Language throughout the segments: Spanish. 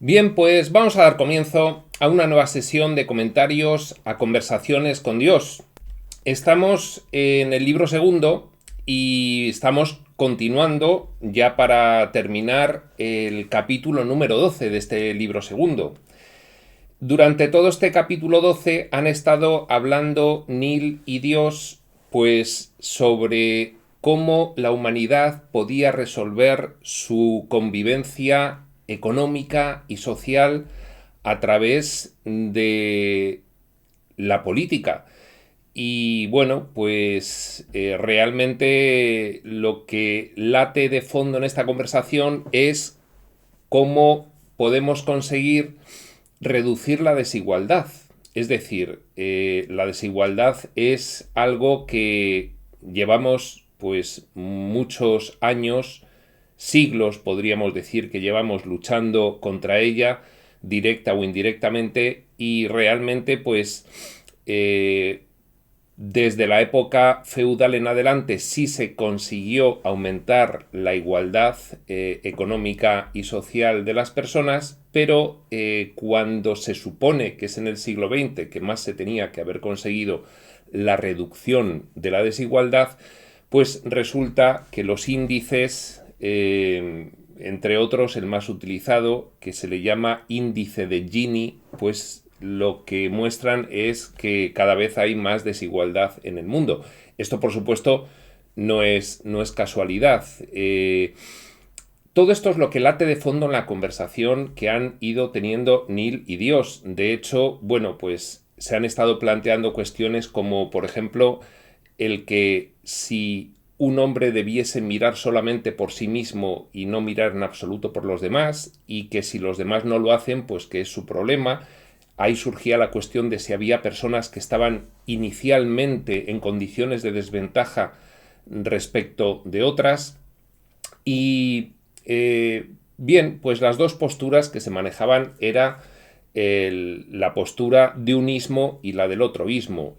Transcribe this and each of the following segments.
Bien, pues vamos a dar comienzo a una nueva sesión de comentarios a conversaciones con Dios. Estamos en el libro segundo y estamos continuando ya para terminar el capítulo número 12 de este libro segundo. Durante todo este capítulo 12 han estado hablando Neil y Dios pues sobre cómo la humanidad podía resolver su convivencia económica y social a través de la política. Y bueno, pues realmente lo que late de fondo en esta conversación es cómo podemos conseguir reducir la desigualdad. Es decir, la desigualdad es algo que llevamos pues muchos años, siglos podríamos decir que llevamos luchando contra ella, directa o indirectamente, y realmente pues desde la época feudal en adelante sí se consiguió aumentar la igualdad económica y social de las personas, pero cuando se supone que es en el siglo XX que más se tenía que haber conseguido la reducción de la desigualdad, pues resulta que los índices, entre otros el más utilizado, que se le llama índice de Gini, pues lo que muestran es que cada vez hay más desigualdad en el mundo. Esto, por supuesto, no es casualidad. Todo esto es lo que late de fondo en la conversación que han ido teniendo Neil y Dios. De hecho, bueno, pues se han estado planteando cuestiones como, por ejemplo, el que si un hombre debiese mirar solamente por sí mismo y no mirar en absoluto por los demás, y que si los demás no lo hacen, pues que es su problema. Ahí surgía la cuestión de si había personas que estaban inicialmente en condiciones de desventaja respecto de otras. Y bien, pues las dos posturas que se manejaban era la postura de unismo y la del otroísmo.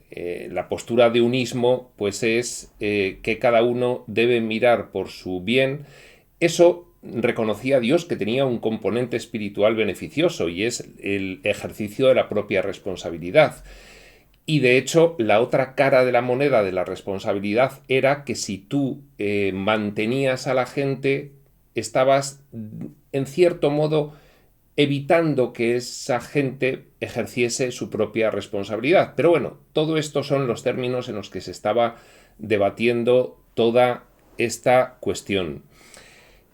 La postura de unismo pues es que cada uno debe mirar por su bien. Eso reconocía a Dios que tenía un componente espiritual beneficioso y es el ejercicio de la propia responsabilidad. Y de hecho, la otra cara de la moneda de la responsabilidad era que si tú mantenías a la gente, estabas en cierto modo evitando que esa gente ejerciese su propia responsabilidad. Pero bueno, todo esto son los términos en los que se estaba debatiendo toda esta cuestión.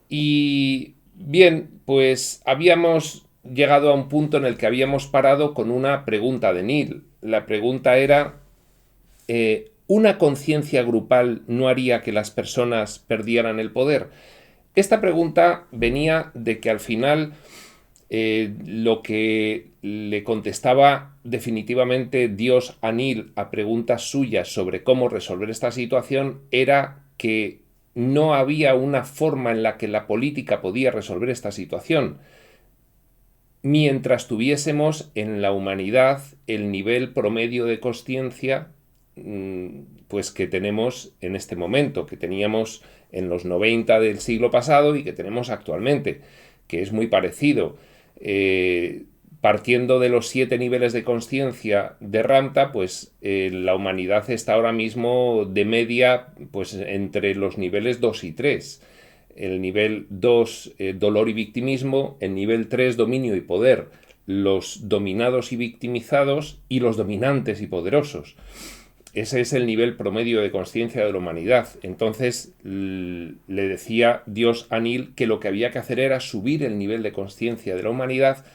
Y bien, pues habíamos llegado a un punto en el que habíamos parado con una pregunta de Neil. La pregunta era, ¿una conciencia grupal no haría que las personas perdieran el poder? Esta pregunta venía de que al final lo que le contestaba definitivamente Dios a Neil a preguntas suyas sobre cómo resolver esta situación era que no había una forma en la que la política podía resolver esta situación mientras tuviésemos en la humanidad el nivel promedio de consciencia pues que tenemos en este momento, que teníamos en los 90 del siglo pasado y que tenemos actualmente, que es muy parecido. Partiendo de los 7 niveles de consciencia de Ramta, pues la humanidad está ahora mismo de media pues entre los niveles 2 y 3. El nivel 2, dolor y victimismo; el nivel 3, dominio y poder, los dominados y victimizados y los dominantes y poderosos. Ese es el nivel promedio de conciencia de la humanidad. Entonces le decía Dios a Neil que lo que había que hacer era subir el nivel de conciencia de la humanidad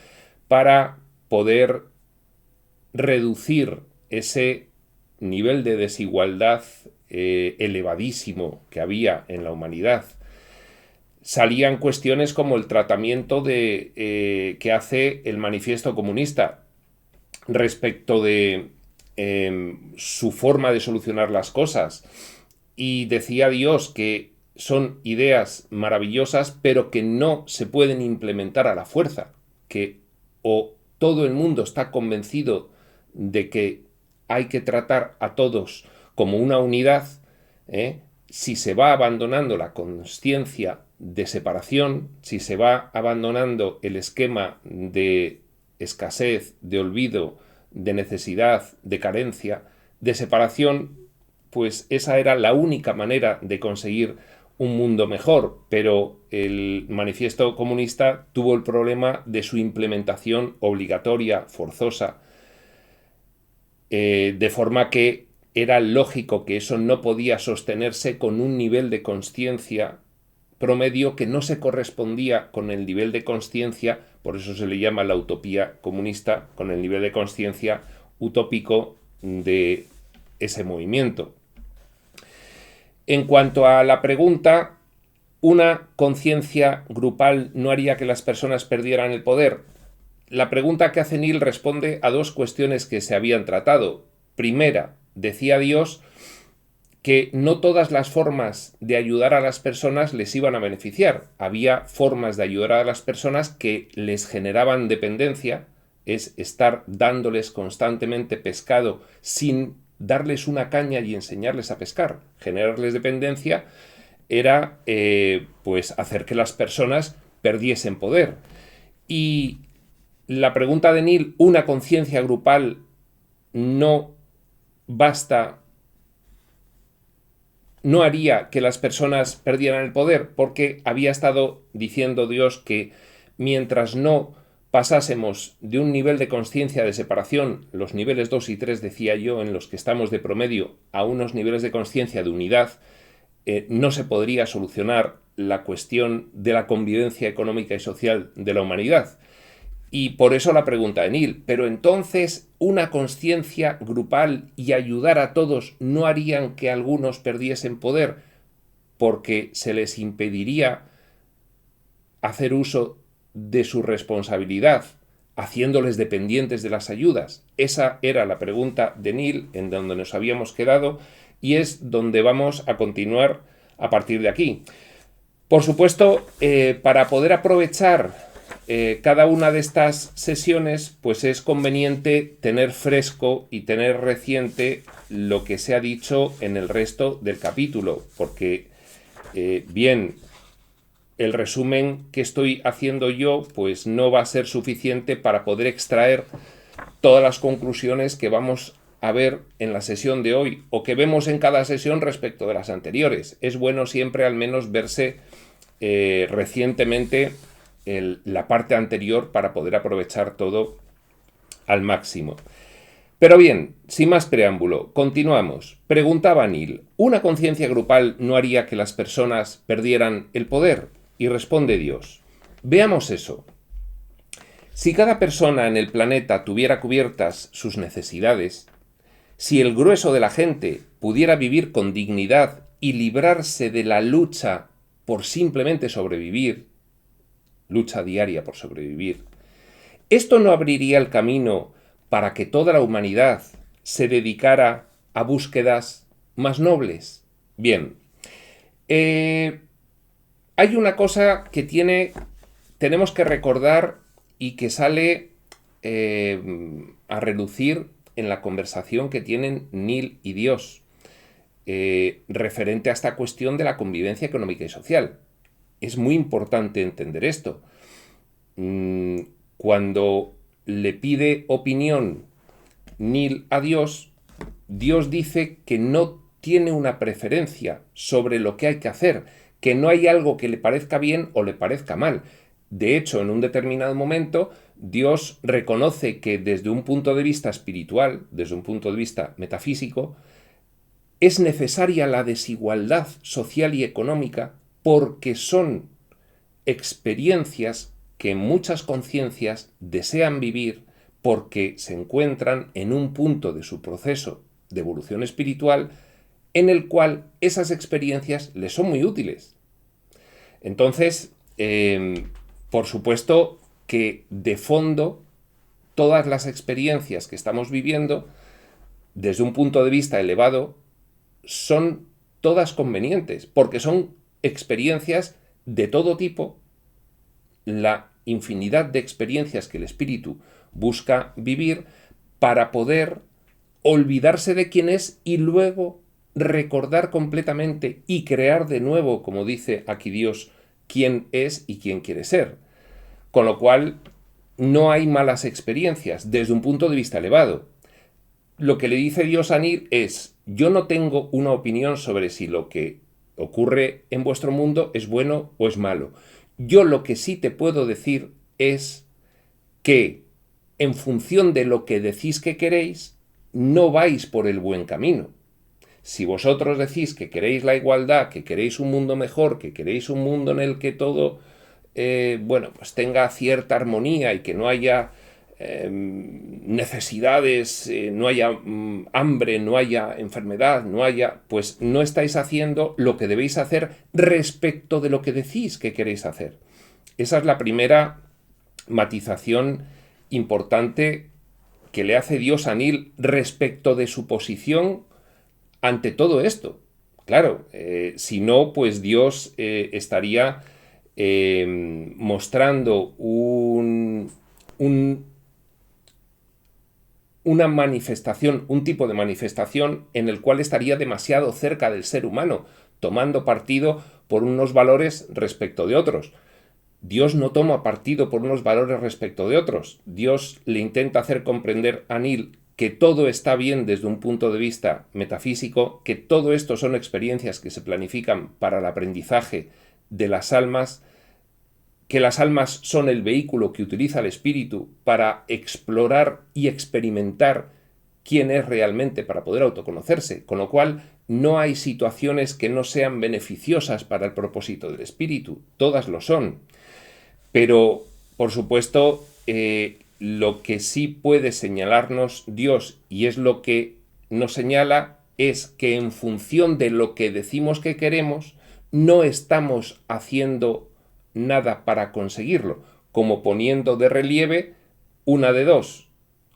para poder reducir ese nivel de desigualdad elevadísimo que había en la humanidad. Salían cuestiones como el tratamiento que hace el Manifiesto Comunista respecto de su forma de solucionar las cosas. Y decía Dios que son ideas maravillosas, pero que no se pueden implementar a la fuerza, que o todo el mundo está convencido de que hay que tratar a todos como una unidad, si se va abandonando la conciencia de separación, si se va abandonando el esquema de escasez, de olvido, de necesidad, de carencia, de separación, pues esa era la única manera de conseguir un mundo mejor, pero el manifiesto comunista tuvo el problema de su implementación obligatoria, forzosa, de forma que era lógico que eso no podía sostenerse con un nivel de consciencia promedio que no se correspondía con el nivel de consciencia, por eso se le llama la utopía comunista, con el nivel de consciencia utópico de ese movimiento. En cuanto a la pregunta, ¿una conciencia grupal no haría que las personas perdieran el poder? La pregunta que hace Neil responde a dos cuestiones que se habían tratado. Primera, decía Dios que no todas las formas de ayudar a las personas les iban a beneficiar. Había formas de ayudar a las personas que les generaban dependencia, es estar dándoles constantemente pescado sin darles una caña y enseñarles a pescar. Generarles dependencia era pues hacer que las personas perdiesen poder. Y la pregunta de Neil, ¿una conciencia grupal no basta, no haría que las personas perdieran el poder? Porque había estado diciendo Dios que mientras no pasásemos de un nivel de conciencia de separación, los niveles 2 y 3 decía yo, en los que estamos de promedio, a unos niveles de conciencia de unidad, no se podría solucionar la cuestión de la convivencia económica y social de la humanidad. Y por eso la pregunta de Neil, pero entonces una conciencia grupal y ayudar a todos no harían que algunos perdiesen poder porque se les impediría hacer uso de su responsabilidad, haciéndoles dependientes de las ayudas. Esa era la pregunta de Neil, en donde nos habíamos quedado, y es donde vamos a continuar a partir de aquí. Por supuesto, para poder aprovechar cada una de estas sesiones, pues es conveniente tener fresco y tener reciente lo que se ha dicho en el resto del capítulo, porque bien, el resumen que estoy haciendo yo pues no va a ser suficiente para poder extraer todas las conclusiones que vamos a ver en la sesión de hoy o que vemos en cada sesión respecto de las anteriores. Es bueno siempre al menos verse recientemente la parte anterior para poder aprovechar todo al máximo. Pero bien, sin más preámbulo, continuamos. Preguntaba Neil, ¿una conciencia grupal no haría que las personas perdieran el poder? Y responde Dios, veamos eso. Si cada persona en el planeta tuviera cubiertas sus necesidades, si el grueso de la gente pudiera vivir con dignidad y librarse de la lucha por simplemente sobrevivir, lucha diaria por sobrevivir, ¿esto no abriría el camino para que toda la humanidad se dedicara a búsquedas más nobles? Bien, hay una cosa que tenemos que recordar y que sale a relucir en la conversación que tienen Neil y Dios, referente a esta cuestión de la convivencia económica y social. Es muy importante entender esto. Cuando le pide opinión Neil a Dios, Dios dice que no tiene una preferencia sobre lo que hay que hacer, que no hay algo que le parezca bien o le parezca mal. De hecho, en un determinado momento, Dios reconoce que desde un punto de vista espiritual, desde un punto de vista metafísico, es necesaria la desigualdad social y económica porque son experiencias que muchas conciencias desean vivir porque se encuentran en un punto de su proceso de evolución espiritual en el cual esas experiencias les son muy útiles. Entonces, por supuesto que de fondo todas las experiencias que estamos viviendo desde un punto de vista elevado son todas convenientes porque son experiencias de todo tipo, la infinidad de experiencias que el espíritu busca vivir para poder olvidarse de quién es y luego recordar completamente y crear de nuevo, como dice aquí Dios, quién es y quién quiere ser. Con lo cual, no hay malas experiencias desde un punto de vista elevado. Lo que le dice Dios a Neil es: yo no tengo una opinión sobre si lo que ocurre en vuestro mundo es bueno o es malo. Yo lo que sí te puedo decir es que, en función de lo que decís que queréis, no vais por el buen camino. Si vosotros decís que queréis la igualdad, que queréis un mundo mejor, que queréis un mundo en el que todo pues tenga cierta armonía y que no haya necesidades, no haya hambre, no haya enfermedad, pues no estáis haciendo lo que debéis hacer respecto de lo que decís que queréis hacer. Esa es la primera matización importante que le hace Dios a Neil respecto de su posición ante todo esto. Claro, si no, pues Dios estaría mostrando una manifestación, un tipo de manifestación en el cual estaría demasiado cerca del ser humano, tomando partido por unos valores respecto de otros. Dios no toma partido por unos valores respecto de otros. Dios le intenta hacer comprender a Neil que todo está bien desde un punto de vista metafísico, que todo esto son experiencias que se planifican para el aprendizaje de las almas, que las almas son el vehículo que utiliza el espíritu para explorar y experimentar quién es realmente para poder autoconocerse, con lo cual no hay situaciones que no sean beneficiosas para el propósito del espíritu, todas lo son. Pero, por supuesto, lo que sí puede señalarnos Dios, y es lo que nos señala, es que en función de lo que decimos que queremos, no estamos haciendo nada para conseguirlo, como poniendo de relieve una de dos: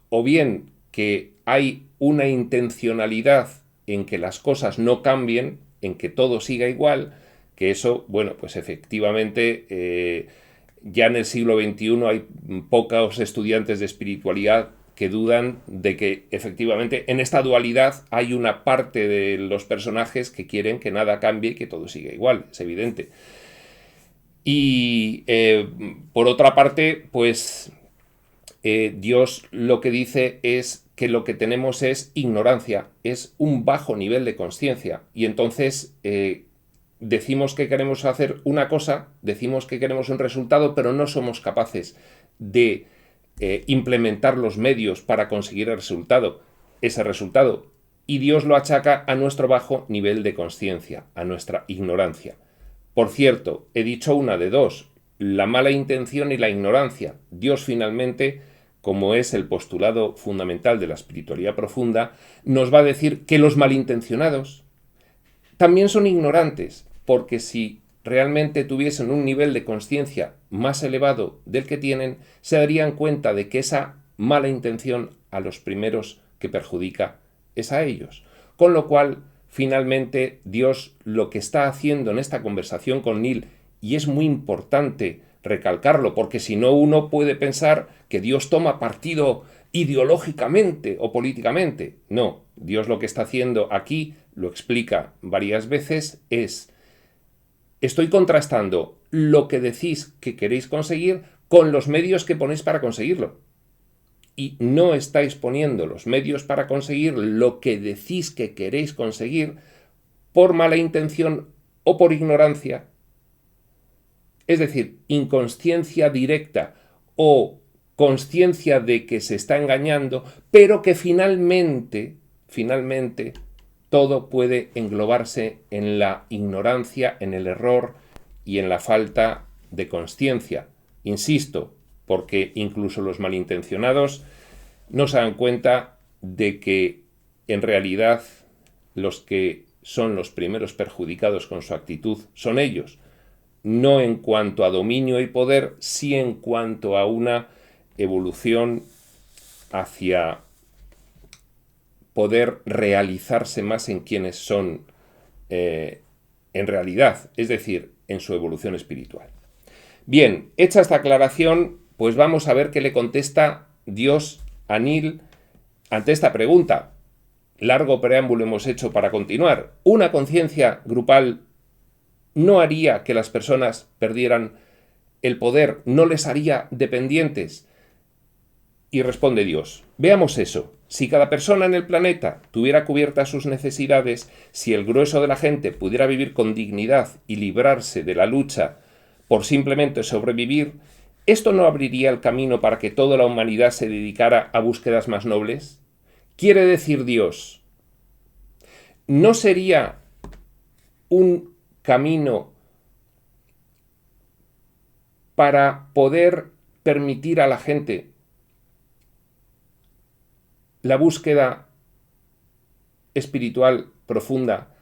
o bien que hay una intencionalidad en que las cosas no cambien, en que todo siga igual, que eso, bueno, pues efectivamente ya en el siglo XXI hay pocos estudiantes de espiritualidad que dudan de que efectivamente en esta dualidad hay una parte de los personajes que quieren que nada cambie y que todo siga igual, es evidente. Y por otra parte, pues Dios lo que dice es que lo que tenemos es ignorancia, es un bajo nivel de conciencia. Y entonces decimos que queremos hacer una cosa, decimos que queremos un resultado, pero no somos capaces de implementar los medios para conseguir ese resultado. Y Dios lo achaca a nuestro bajo nivel de conciencia, a nuestra ignorancia. Por cierto, he dicho una de dos: la mala intención y la ignorancia. Dios finalmente, como es el postulado fundamental de la espiritualidad profunda, nos va a decir que los malintencionados también son ignorantes, porque si realmente tuviesen un nivel de conciencia más elevado del que tienen, se darían cuenta de que esa mala intención a los primeros que perjudica es a ellos. Con lo cual, finalmente, Dios lo que está haciendo en esta conversación con Neil, y es muy importante recalcarlo, porque si no uno puede pensar que Dios toma partido ideológicamente o políticamente. No, Dios lo que está haciendo aquí, lo explica varias veces, es: estoy contrastando lo que decís que queréis conseguir con los medios que ponéis para conseguirlo. Y no estáis poniendo los medios para conseguir lo que decís que queréis conseguir por mala intención o por ignorancia. Es decir, inconsciencia directa o consciencia de que se está engañando, pero que finalmente, todo puede englobarse en la ignorancia, en el error y en la falta de consciencia. Insisto, porque incluso los malintencionados no se dan cuenta de que en realidad los que son los primeros perjudicados con su actitud son ellos, no en cuanto a dominio y poder, sí en cuanto a una evolución hacia poder realizarse más en quienes son en realidad, es decir, en su evolución espiritual. Bien, hecha esta aclaración, pues vamos a ver qué le contesta Dios a Neil ante esta pregunta. Largo preámbulo hemos hecho para continuar. ¿Una conciencia grupal no haría que las personas perdieran el poder, no les haría dependientes. Y responde Dios, veamos eso. Si cada persona en el planeta tuviera cubiertas sus necesidades, si el grueso de la gente pudiera vivir con dignidad y librarse de la lucha por simplemente sobrevivir, ¿esto no abriría el camino para que toda la humanidad se dedicara a búsquedas más nobles? Quiere decir Dios, ¿no sería un camino para poder permitir a la gente la búsqueda espiritual profunda,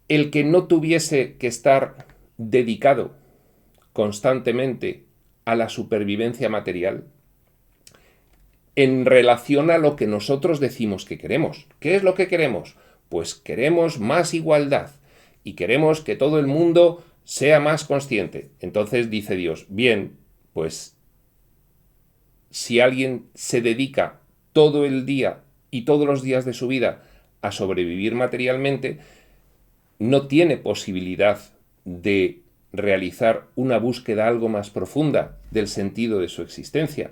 el que no tuviese que estar dedicado constantemente a la supervivencia material en relación a lo que nosotros decimos que queremos? ¿Qué es lo que queremos? Pues queremos más igualdad y queremos que todo el mundo sea más consciente. Entonces dice Dios, bien, pues si alguien se dedica todo el día y todos los días de su vida a sobrevivir materialmente, no tiene posibilidad de realizar una búsqueda algo más profunda del sentido de su existencia.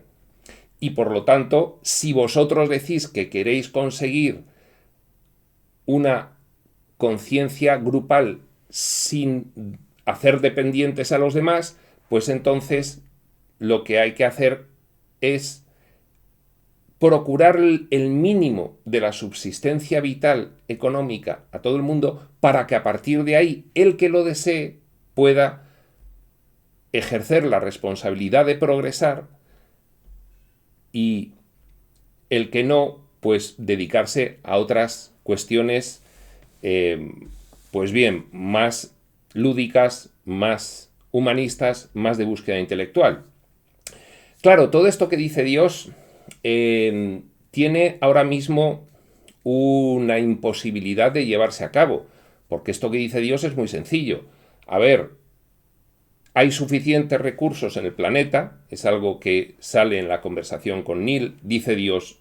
Y por lo tanto, si vosotros decís que queréis conseguir una conciencia grupal sin hacer dependientes a los demás, pues entonces lo que hay que hacer es procurar el mínimo de la subsistencia vital económica a todo el mundo para que a partir de ahí el que lo desee pueda ejercer la responsabilidad de progresar y el que no, pues dedicarse a otras cuestiones, pues bien, más lúdicas, más humanistas, más de búsqueda intelectual. Claro, todo esto que dice Dios tiene ahora mismo una imposibilidad de llevarse a cabo, porque esto que dice Dios es muy sencillo. A ver, hay suficientes recursos en el planeta, es algo que sale en la conversación con Neil, dice Dios,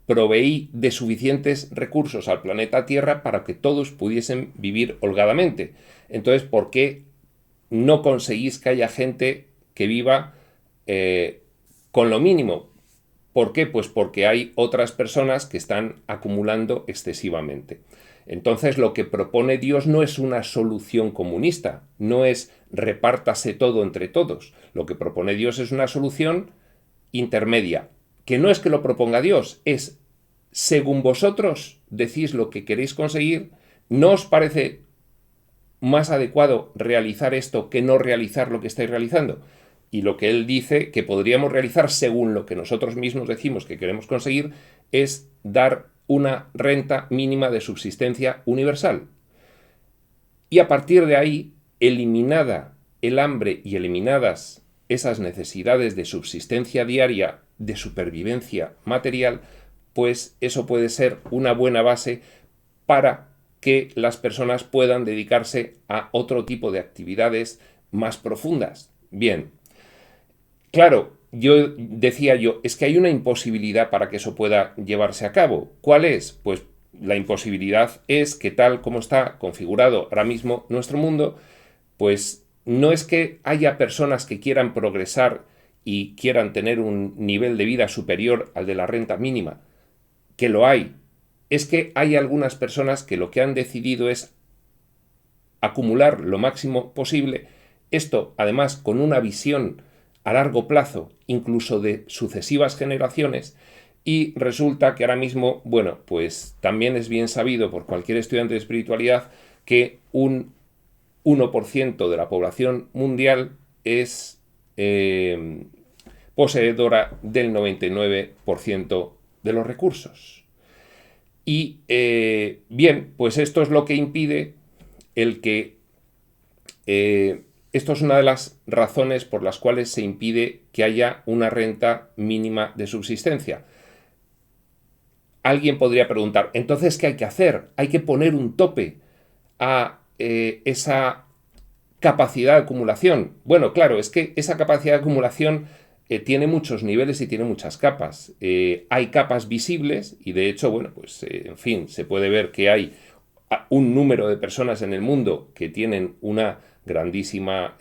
proveí de suficientes recursos al planeta Tierra para que todos pudiesen vivir holgadamente. Entonces, ¿por qué no conseguís que haya gente que viva con lo mínimo? ¿Por qué? Pues porque hay otras personas que están acumulando excesivamente. Entonces lo que propone Dios no es una solución comunista, no es repártase todo entre todos. Lo que propone Dios es una solución intermedia, que no es que lo proponga Dios, es según vosotros decís lo que queréis conseguir, ¿no os parece más adecuado realizar esto que no realizar lo que estáis realizando? Y lo que él dice que podríamos realizar según lo que nosotros mismos decimos que queremos conseguir es dar una renta mínima de subsistencia universal. Y a partir de ahí, eliminada el hambre y eliminadas esas necesidades de subsistencia diaria, de supervivencia material, pues eso puede ser una buena base para que las personas puedan dedicarse a otro tipo de actividades más profundas. Bien, claro, decía yo, es que hay una imposibilidad para que eso pueda llevarse a cabo. ¿Cuál es? Pues la imposibilidad es que tal como está configurado ahora mismo nuestro mundo, pues no es que haya personas que quieran progresar y quieran tener un nivel de vida superior al de la renta mínima, que lo hay. Es que hay algunas personas que lo que han decidido es acumular lo máximo posible, esto además con una visión a largo plazo, incluso de sucesivas generaciones, y resulta que ahora mismo, bueno, pues también es bien sabido por cualquier estudiante de espiritualidad que un 1% de la población mundial es poseedora del 99% de los recursos. Y bien, pues esto es lo que impide el que esto es una de las razones por las cuales se impide que haya una renta mínima de subsistencia. Alguien podría preguntar, entonces, ¿qué hay que hacer? Hay que poner un tope a esa capacidad de acumulación. Bueno, claro, es que esa capacidad de acumulación tiene muchos niveles y tiene muchas capas. Hay capas visibles y de hecho, bueno, pues en fin, se puede ver que hay un número de personas en el mundo que tienen una grandísima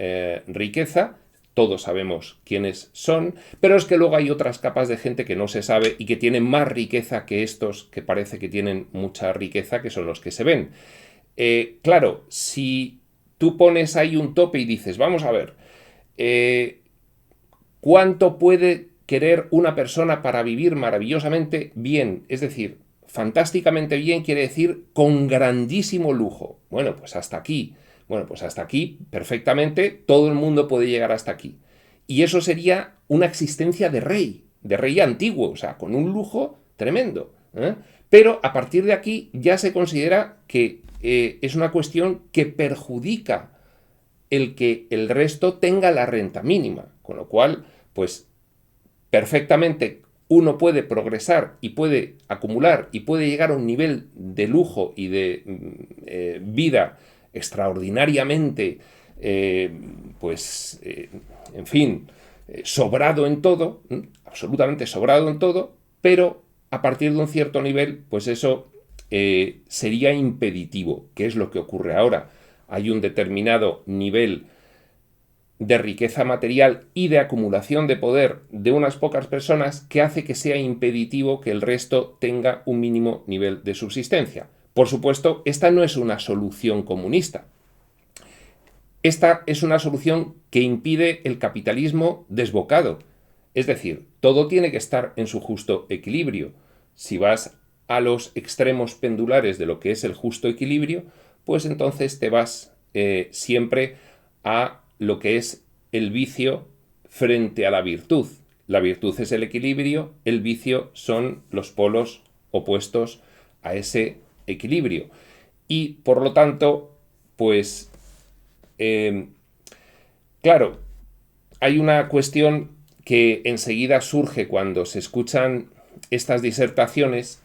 riqueza. Todos sabemos quiénes son, pero es que luego hay otras capas de gente que no se sabe y que tienen más riqueza que estos que parece que tienen mucha riqueza, que son los que se ven. Claro, si tú pones ahí un tope y dices, vamos a ver, ¿cuánto puede querer una persona para vivir maravillosamente bien? Es decir, fantásticamente bien quiere decir con grandísimo lujo. Bueno, pues hasta aquí. Bueno, pues hasta aquí, perfectamente, todo el mundo puede llegar hasta aquí. Y eso sería una existencia de rey antiguo, o sea, con un lujo tremendo. Pero a partir de aquí ya se considera que es una cuestión que perjudica el que el resto tenga la renta mínima, con lo cual, pues perfectamente uno puede progresar y puede acumular y puede llegar a un nivel de lujo y de vida extraordinariamente, en fin, sobrado en todo, absolutamente sobrado en todo, pero a partir de un cierto nivel, pues eso sería impeditivo, que es lo que ocurre ahora. Hay un determinado nivel de riqueza material y de acumulación de poder de unas pocas personas que hace que sea impeditivo que el resto tenga un mínimo nivel de subsistencia. Por supuesto, esta no es una solución comunista. Esta es una solución que impide el capitalismo desbocado. Es decir, todo tiene que estar en su justo equilibrio. Si vas a los extremos pendulares de lo que es el justo equilibrio, pues entonces te vas siempre a lo que es el vicio frente a la virtud. La virtud es el equilibrio, el vicio son los polos opuestos a ese equilibrio. Y por lo tanto, pues, claro, hay una cuestión que enseguida surge cuando se escuchan estas disertaciones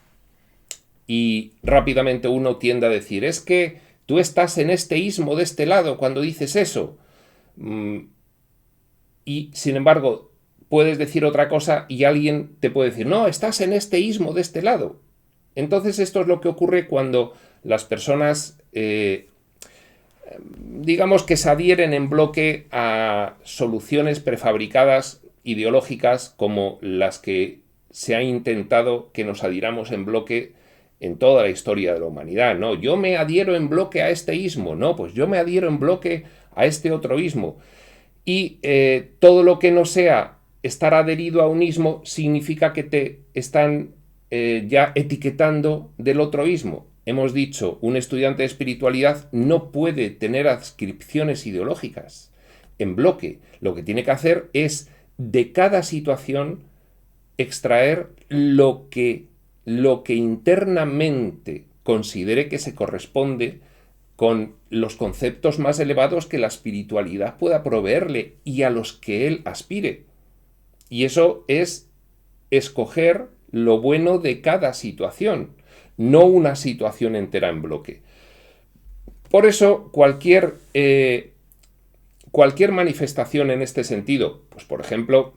y rápidamente uno tiende a decir, es que tú estás en este ismo de este lado cuando dices eso. Y sin embargo, puedes decir otra cosa y alguien te puede decir, no, estás en este ismo de este lado. Entonces esto es lo que ocurre cuando las personas, digamos que se adhieren en bloque a soluciones prefabricadas ideológicas como las que se ha intentado que nos adhiramos en bloque en toda la historia de la humanidad. No, yo me adhiero en bloque a este ismo, no, pues yo me adhiero en bloque a este otro ismo. Y todo lo que no sea estar adherido a un ismo significa que te están ya etiquetando del otro ismo. Hemos dicho, un estudiante de espiritualidad no puede tener adscripciones ideológicas en bloque. Lo que tiene que hacer es de cada situación extraer lo que internamente considere que se corresponde con los conceptos más elevados que la espiritualidad pueda proveerle y a los que él aspire. Y eso es escoger lo bueno de cada situación, no una situación entera en bloque. Por eso cualquier manifestación en este sentido, pues por ejemplo,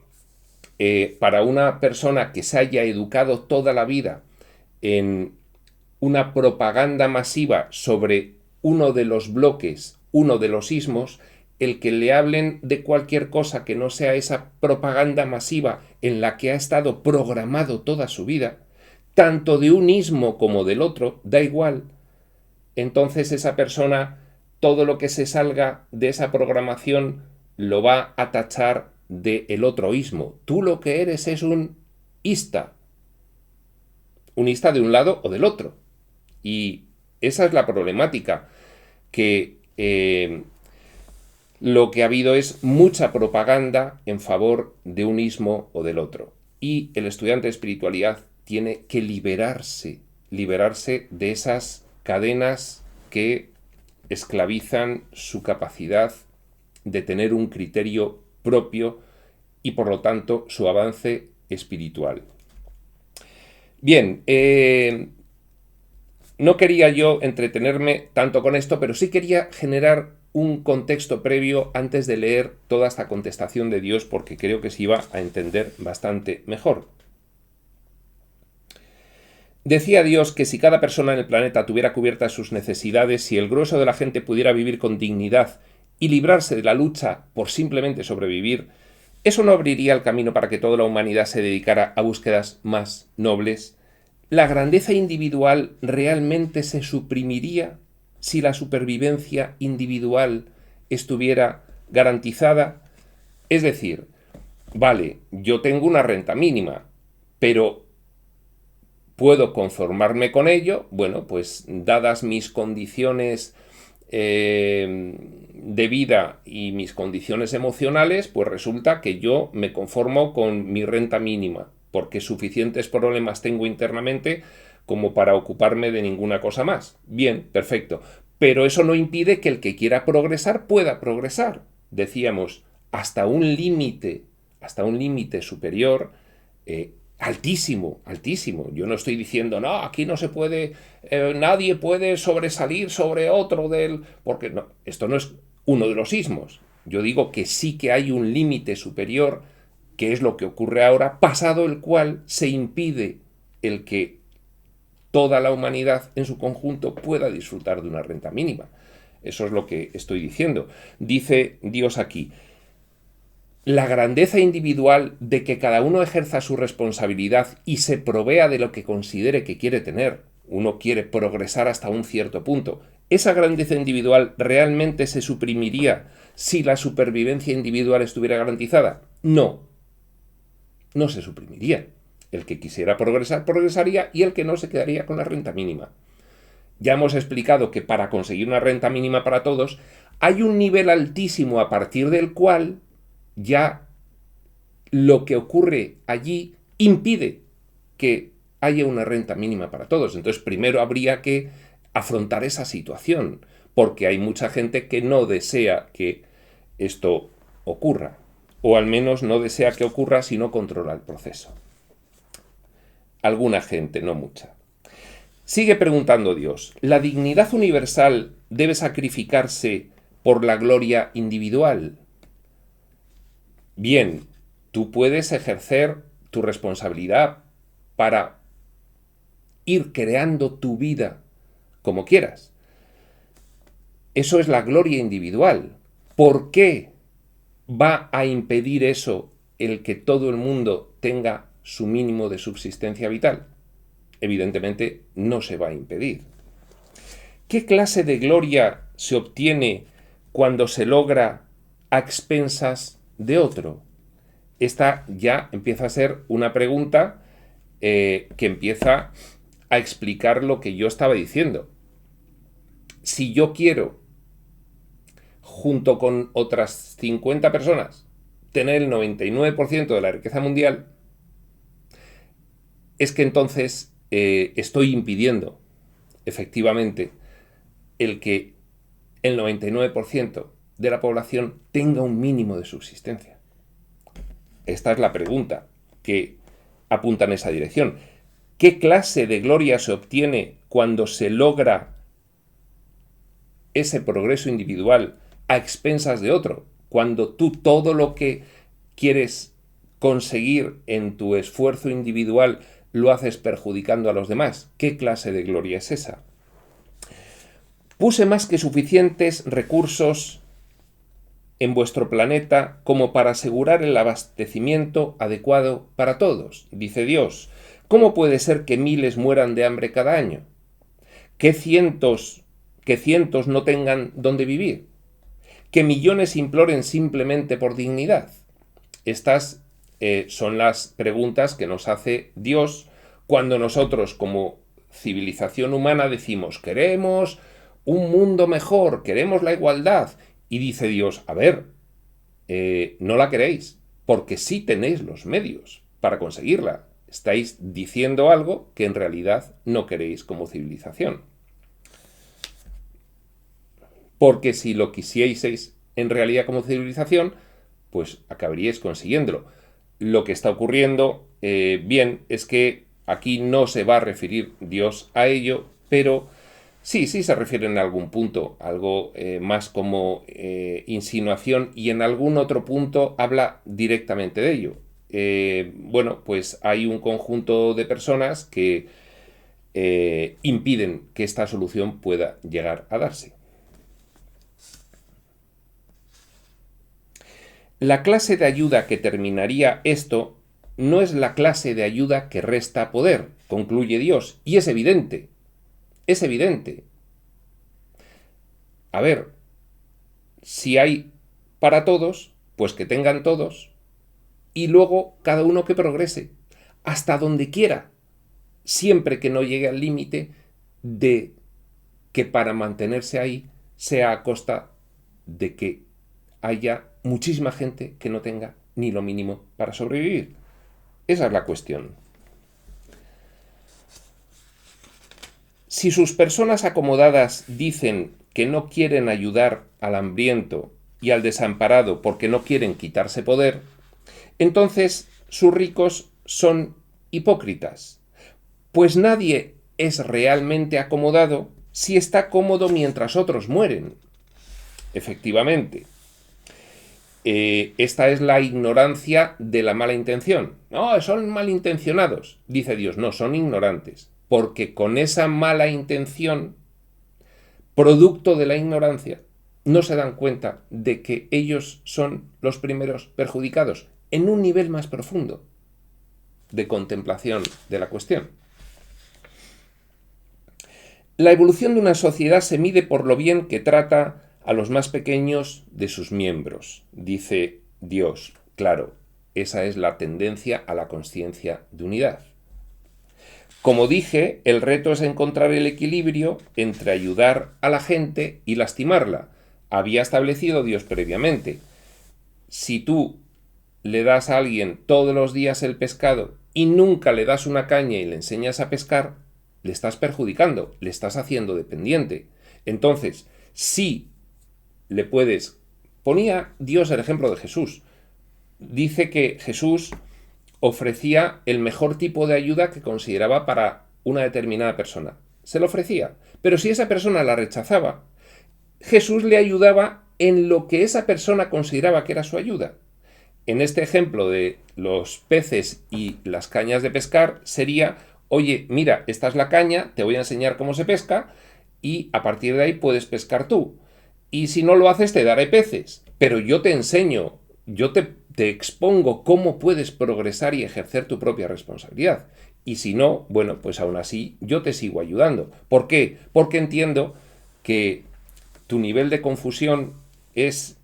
para una persona que se haya educado toda la vida en una propaganda masiva sobre uno de los bloques, uno de los ismos, el que le hablen de cualquier cosa que no sea esa propaganda masiva en la que ha estado programado toda su vida, tanto de un ismo como del otro, da igual. Entonces esa persona, todo lo que se salga de esa programación lo va a tachar del otro ismo. Tú lo que eres es un ista de un lado o del otro. Y esa es la problemática, que lo que ha habido es mucha propaganda en favor de un ismo o del otro. Y el estudiante de espiritualidad tiene que liberarse de esas cadenas que esclavizan su capacidad de tener un criterio propio y por lo tanto su avance espiritual. Bien, no quería yo entretenerme tanto con esto, pero sí quería generar un contexto previo antes de leer toda esta contestación de Dios, porque creo que se iba a entender bastante mejor. Decía Dios que si cada persona en el planeta tuviera cubiertas sus necesidades, si el grueso de la gente pudiera vivir con dignidad y librarse de la lucha por simplemente sobrevivir, eso no abriría el camino para que toda la humanidad se dedicara a búsquedas más nobles. ¿La grandeza individual realmente se suprimiría si la supervivencia individual estuviera garantizada? Es decir, vale, yo tengo una renta mínima, pero ¿puedo conformarme con ello? Bueno, pues dadas mis condiciones de vida y mis condiciones emocionales, pues resulta que yo me conformo con mi renta mínima, porque suficientes problemas tengo internamente como para ocuparme de ninguna cosa más. Bien, perfecto. Pero eso no impide que el que quiera progresar pueda progresar. Decíamos, hasta un límite superior, altísimo, altísimo. Yo no estoy diciendo, no, aquí no se puede, nadie puede sobresalir sobre otro porque no, esto no es uno de los ismos. Yo digo que sí que hay un límite superior, que es lo que ocurre ahora, pasado el cual se impide el que toda la humanidad en su conjunto pueda disfrutar de una renta mínima. Eso es lo que estoy diciendo. Dice Dios aquí, la grandeza individual de que cada uno ejerza su responsabilidad y se provea de lo que considere que quiere tener. Uno quiere progresar hasta un cierto punto. ¿Esa grandeza individual realmente se suprimiría si la supervivencia individual estuviera garantizada? No, no se suprimiría. El que quisiera progresar, progresaría, y el que no se quedaría con la renta mínima. Ya hemos explicado que para conseguir una renta mínima para todos hay un nivel altísimo a partir del cual ya lo que ocurre allí impide que haya una renta mínima para todos. Entonces, primero habría que afrontar esa situación, porque hay mucha gente que no desea que esto ocurra, o al menos no desea que ocurra si no controla el proceso. Alguna gente, no mucha. Sigue preguntando Dios, ¿la dignidad universal debe sacrificarse por la gloria individual? Bien, tú puedes ejercer tu responsabilidad para ir creando tu vida como quieras. Eso es la gloria individual. ¿Por qué va a impedir eso el que todo el mundo tenga su mínimo de subsistencia vital? Evidentemente no se va a impedir. ¿Qué clase de gloria se obtiene cuando se logra a expensas de otro? Esta ya empieza a ser una pregunta que empieza a explicar lo que yo estaba diciendo. Si yo quiero, junto con otras 50 personas, tener el 99% de la riqueza mundial, es que entonces estoy impidiendo, efectivamente, el que el 99% de la población tenga un mínimo de subsistencia. Esta es la pregunta que apunta en esa dirección. ¿Qué clase de gloria se obtiene cuando se logra ese progreso individual a expensas de otro? Cuando tú todo lo que quieres conseguir en tu esfuerzo individual lo haces perjudicando a los demás. ¿Qué clase de gloria es esa? Puse más que suficientes recursos en vuestro planeta como para asegurar el abastecimiento adecuado para todos, dice Dios. ¿Cómo puede ser que miles mueran de hambre cada año? ¿Que cientos no tengan dónde vivir? ¿Que millones imploren simplemente por dignidad? Estas son las preguntas que nos hace Dios cuando nosotros como civilización humana decimos queremos un mundo mejor, queremos la igualdad. Y dice Dios, a ver, no la queréis, porque sí tenéis los medios para conseguirla. Estáis diciendo algo que en realidad no queréis como civilización. Porque si lo quisieseis en realidad como civilización, pues acabaríais consiguiéndolo. Lo que está ocurriendo, bien, es que aquí no se va a referir Dios a ello, pero sí se refiere en algún punto, algo más como insinuación, y en algún otro punto habla directamente de ello. Bueno, pues hay un conjunto de personas que impiden que esta solución pueda llegar a darse. La clase de ayuda que terminaría esto no es la clase de ayuda que resta poder, concluye Dios, y es evidente. Es evidente. A ver, si hay para todos, pues que tengan todos, y luego cada uno que progrese, hasta donde quiera, siempre que no llegue al límite de que para mantenerse ahí sea a costa de que haya muchísima gente que no tenga ni lo mínimo para sobrevivir. Esa es la cuestión. Si sus personas acomodadas dicen que no quieren ayudar al hambriento y al desamparado porque no quieren quitarse poder, entonces sus ricos son hipócritas, pues nadie es realmente acomodado si está cómodo mientras otros mueren. Efectivamente, esta es la ignorancia de la mala intención. No, son malintencionados. Dice Dios, no, son ignorantes. Porque con esa mala intención, producto de la ignorancia, no se dan cuenta de que ellos son los primeros perjudicados en un nivel más profundo de contemplación de la cuestión. La evolución de una sociedad se mide por lo bien que trata a los más pequeños de sus miembros, dice Dios. Claro, esa es la tendencia a la consciencia de unidad. Como dije, el reto es encontrar el equilibrio entre ayudar a la gente y lastimarla. Había establecido Dios previamente. Si tú le das a alguien todos los días el pescado y nunca le das una caña y le enseñas a pescar, le estás perjudicando, le estás haciendo dependiente. Entonces, sí le puedes... Ponía Dios el ejemplo de Jesús. Dice que Jesús ofrecía el mejor tipo de ayuda que consideraba para una determinada persona. Se lo ofrecía. Pero si esa persona la rechazaba, Jesús le ayudaba en lo que esa persona consideraba que era su ayuda. En este ejemplo de los peces y las cañas de pescar sería, oye, mira, esta es la caña, te voy a enseñar cómo se pesca y a partir de ahí puedes pescar tú. Y si no lo haces te daré peces, pero yo te enseño, yo te expongo cómo puedes progresar y ejercer tu propia responsabilidad. Y si no, bueno, pues aún así yo te sigo ayudando. ¿Por qué? Porque entiendo que tu nivel de confusión es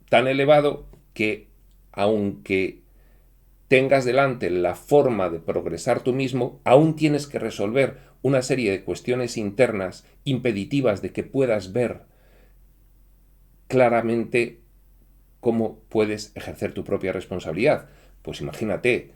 tan elevado que aunque tengas delante la forma de progresar tú mismo, aún tienes que resolver una serie de cuestiones internas impeditivas de que puedas ver claramente cómo puedes ejercer tu propia responsabilidad. Pues imagínate,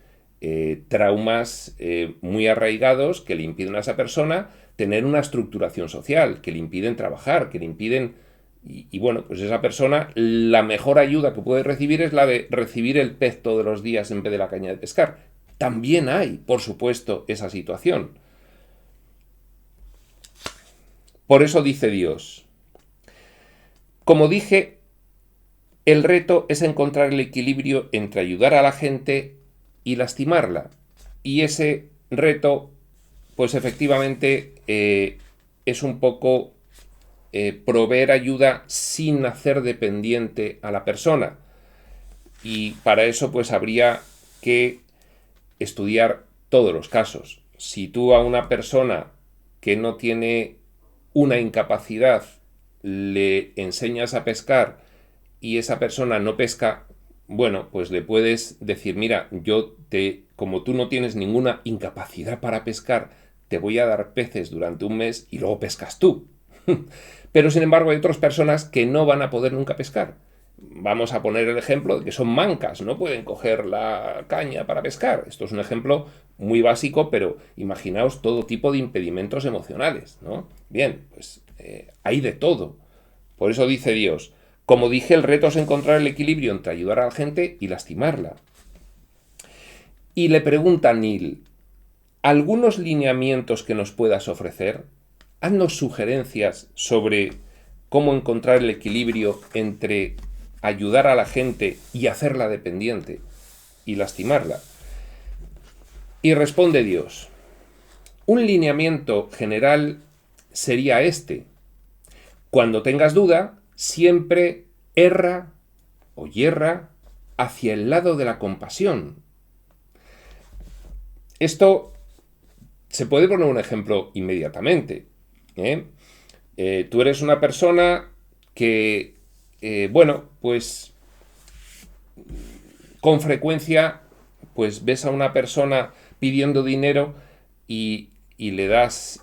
traumas muy arraigados que le impiden a esa persona tener una estructuración social, que le impiden trabajar, que le impiden... Y bueno, pues esa persona, la mejor ayuda que puede recibir es la de recibir el pez todos los días en vez de la caña de pescar. También hay, por supuesto, esa situación. Por eso dice Dios, como dije, el reto es encontrar el equilibrio entre ayudar a la gente y lastimarla. Y ese reto, pues efectivamente, es un poco proveer ayuda sin hacer dependiente a la persona. Y para eso, pues habría que estudiar todos los casos. Si tú a una persona que no tiene una incapacidad le enseñas a pescar y esa persona no pesca, bueno, pues le puedes decir, mira, como tú no tienes ninguna incapacidad para pescar, te voy a dar peces durante un mes y luego pescas tú. Pero sin embargo hay otras personas que no van a poder nunca pescar. Vamos a poner el ejemplo de que son mancas, no pueden coger la caña para pescar. Esto es un ejemplo muy básico, pero imaginaos todo tipo de impedimentos emocionales, ¿no? Bien, pues hay de todo. Por eso dice Dios, como dije, el reto es encontrar el equilibrio entre ayudar a la gente y lastimarla. Y le pregunta a Neil, ¿algunos lineamientos que nos puedas ofrecer? Haznos sugerencias sobre cómo encontrar el equilibrio entre ayudar a la gente y hacerla dependiente y lastimarla. Y responde Dios, Un lineamiento general sería este. Cuando tengas duda, siempre erra o yerra hacia el lado de la compasión. Esto se puede poner un ejemplo inmediatamente. Tú eres una persona que, pues con frecuencia pues ves a una persona pidiendo dinero y le das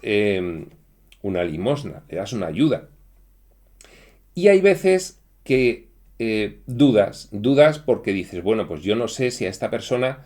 una limosna, le das una ayuda. Y hay veces que dudas porque dices, bueno, pues yo no sé si a esta persona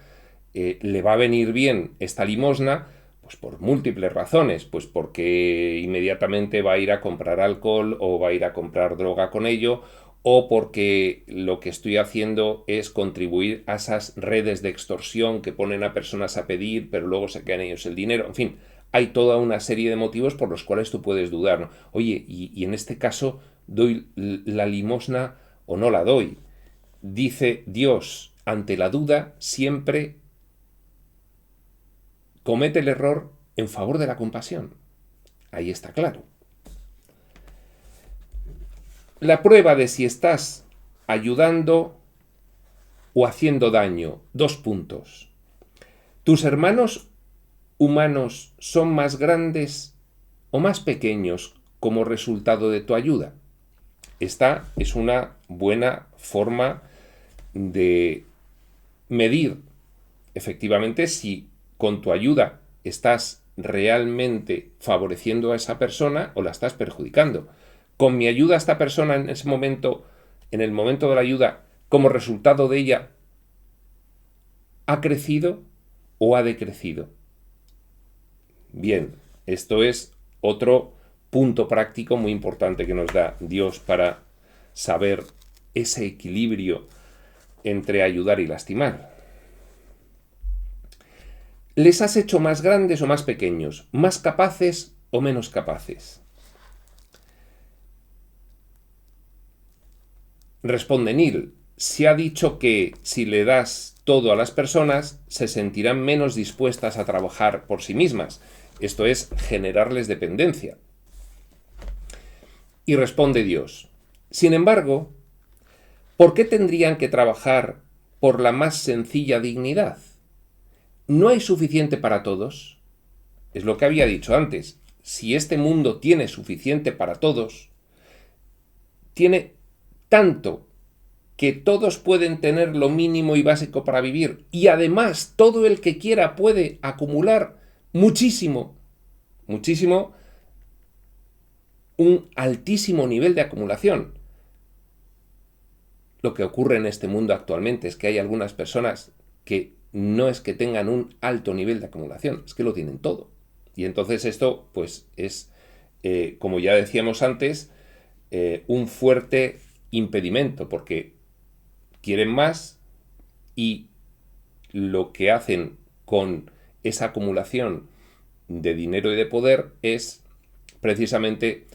le va a venir bien esta limosna, pues por múltiples razones, pues porque inmediatamente va a ir a comprar alcohol o va a ir a comprar droga con ello, o porque lo que estoy haciendo es contribuir a esas redes de extorsión que ponen a personas a pedir, pero luego se quedan ellos el dinero. En fin, hay toda una serie de motivos por los cuales tú puedes dudar, ¿no? Oye, y en este caso, ¿doy la limosna o no la doy? Dice Dios, ante la duda, siempre comete el error en favor de la compasión. Ahí está claro. La prueba de si estás ayudando o haciendo daño. 2 puntos. ¿Tus hermanos humanos son más grandes o más pequeños como resultado de tu ayuda? Esta es una buena forma de medir efectivamente si con tu ayuda estás realmente favoreciendo a esa persona o la estás perjudicando. Con mi ayuda a esta persona en ese momento, en el momento de la ayuda, como resultado de ella, ¿ha crecido o ha decrecido? Bien, esto es otro punto práctico muy importante que nos da Dios para saber ese equilibrio entre ayudar y lastimar. ¿Les has hecho más grandes o más pequeños? ¿Más capaces o menos capaces? Responde Neil. Se ha dicho que si le das todo a las personas, se sentirán menos dispuestas a trabajar por sí mismas. Esto es generarles dependencia. Y responde Dios. Sin embargo, ¿por qué tendrían que trabajar por la más sencilla dignidad? ¿No hay suficiente para todos? Es lo que había dicho antes. Si este mundo tiene suficiente para todos, tiene tanto que todos pueden tener lo mínimo y básico para vivir, y además todo el que quiera puede acumular muchísimo, un altísimo nivel de acumulación. Lo que ocurre en este mundo actualmente es que hay algunas personas que no es que tengan un alto nivel de acumulación, es que lo tienen todo. Y entonces esto, pues, es, como ya decíamos antes, un fuerte impedimento, porque quieren más y lo que hacen con esa acumulación de dinero y de poder es precisamente,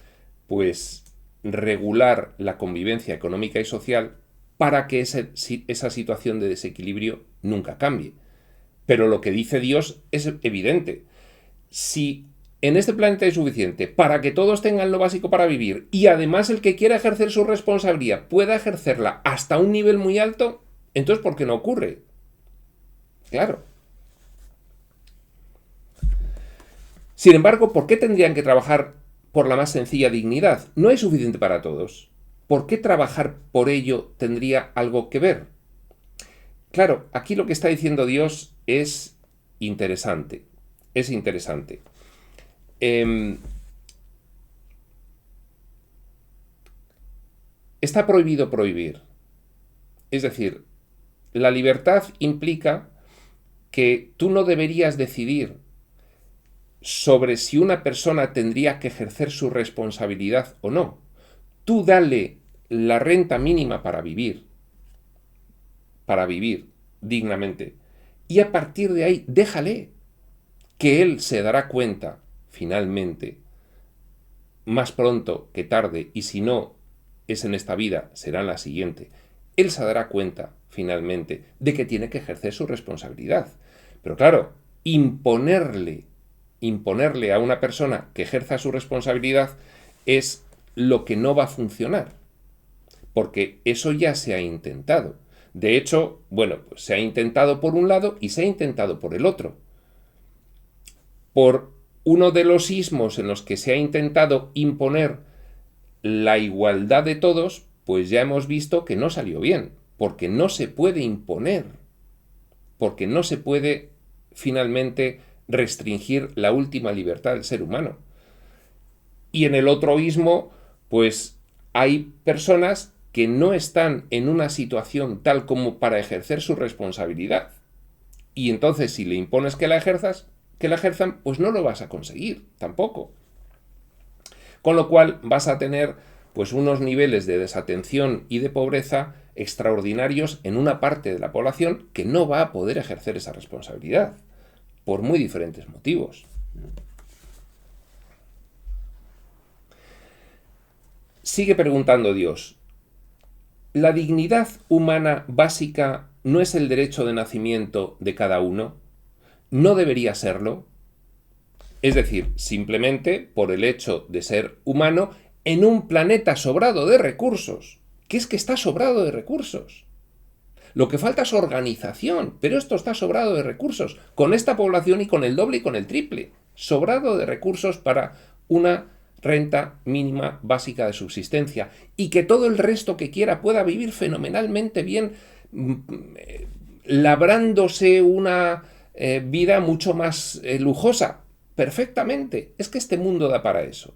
pues, regular la convivencia económica y social para que esa situación de desequilibrio nunca cambie. Pero lo que dice Dios es evidente. Si en este planeta hay suficiente para que todos tengan lo básico para vivir y además el que quiera ejercer su responsabilidad pueda ejercerla hasta un nivel muy alto, entonces ¿por qué no ocurre? Claro. Sin embargo, ¿por qué tendrían que trabajar por la más sencilla dignidad? No hay suficiente para todos. ¿Por qué trabajar por ello tendría algo que ver? Claro, aquí lo que está diciendo Dios es interesante. Es interesante. Está prohibido prohibir. Es decir, la libertad implica que tú no deberías decidir sobre si una persona tendría que ejercer su responsabilidad o no. Tú dale la renta mínima para vivir dignamente, y a partir de ahí déjale, que él se dará cuenta, finalmente, más pronto que tarde, y si no es en esta vida, será en la siguiente, él se dará cuenta, finalmente, de que tiene que ejercer su responsabilidad. Pero claro, imponerle imponerle a una persona que ejerza su responsabilidad es lo que no va a funcionar, porque eso ya se ha intentado. De hecho, bueno, pues se ha intentado por un lado y se ha intentado por el otro. Por uno de los ismos en los que se ha intentado imponer la igualdad de todos, pues ya hemos visto que no salió bien, porque no se puede imponer, porque no se puede finalmente restringir la última libertad del ser humano. Y en el otro ismo, pues hay personas que no están en una situación tal como para ejercer su responsabilidad. Y entonces si le impones que la ejerzan, pues no lo vas a conseguir tampoco. Con lo cual vas a tener pues unos niveles de desatención y de pobreza extraordinarios en una parte de la población que no va a poder ejercer esa responsabilidad, por muy diferentes motivos. Sigue preguntando Dios, ¿la dignidad humana básica no es el derecho de nacimiento de cada uno? ¿No debería serlo? Es decir, simplemente por el hecho de ser humano en un planeta sobrado de recursos, que es que está sobrado de recursos. Lo que falta es organización, pero esto está sobrado de recursos, con esta población y con el doble y con el triple, sobrado de recursos para una renta mínima básica de subsistencia y que todo el resto que quiera pueda vivir fenomenalmente bien, labrándose una vida mucho más lujosa, perfectamente. Es que este mundo da para eso.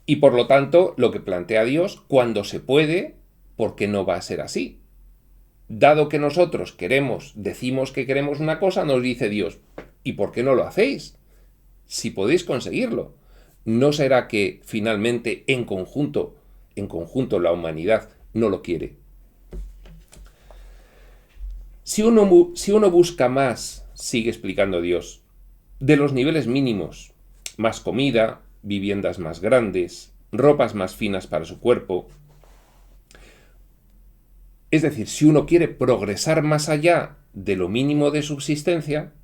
Y por lo tanto, lo que plantea Dios, cuando se puede, ¿por qué no va a ser así? Dado que nosotros decimos que queremos una cosa, nos dice Dios, ¿y por qué no lo hacéis? Si podéis conseguirlo. ¿No será que finalmente en conjunto la humanidad no lo quiere? Si uno busca más, sigue explicando Dios, de los niveles mínimos, más comida, viviendas más grandes, ropas más finas para su cuerpo, es decir, si uno quiere progresar más allá de lo mínimo de subsistencia,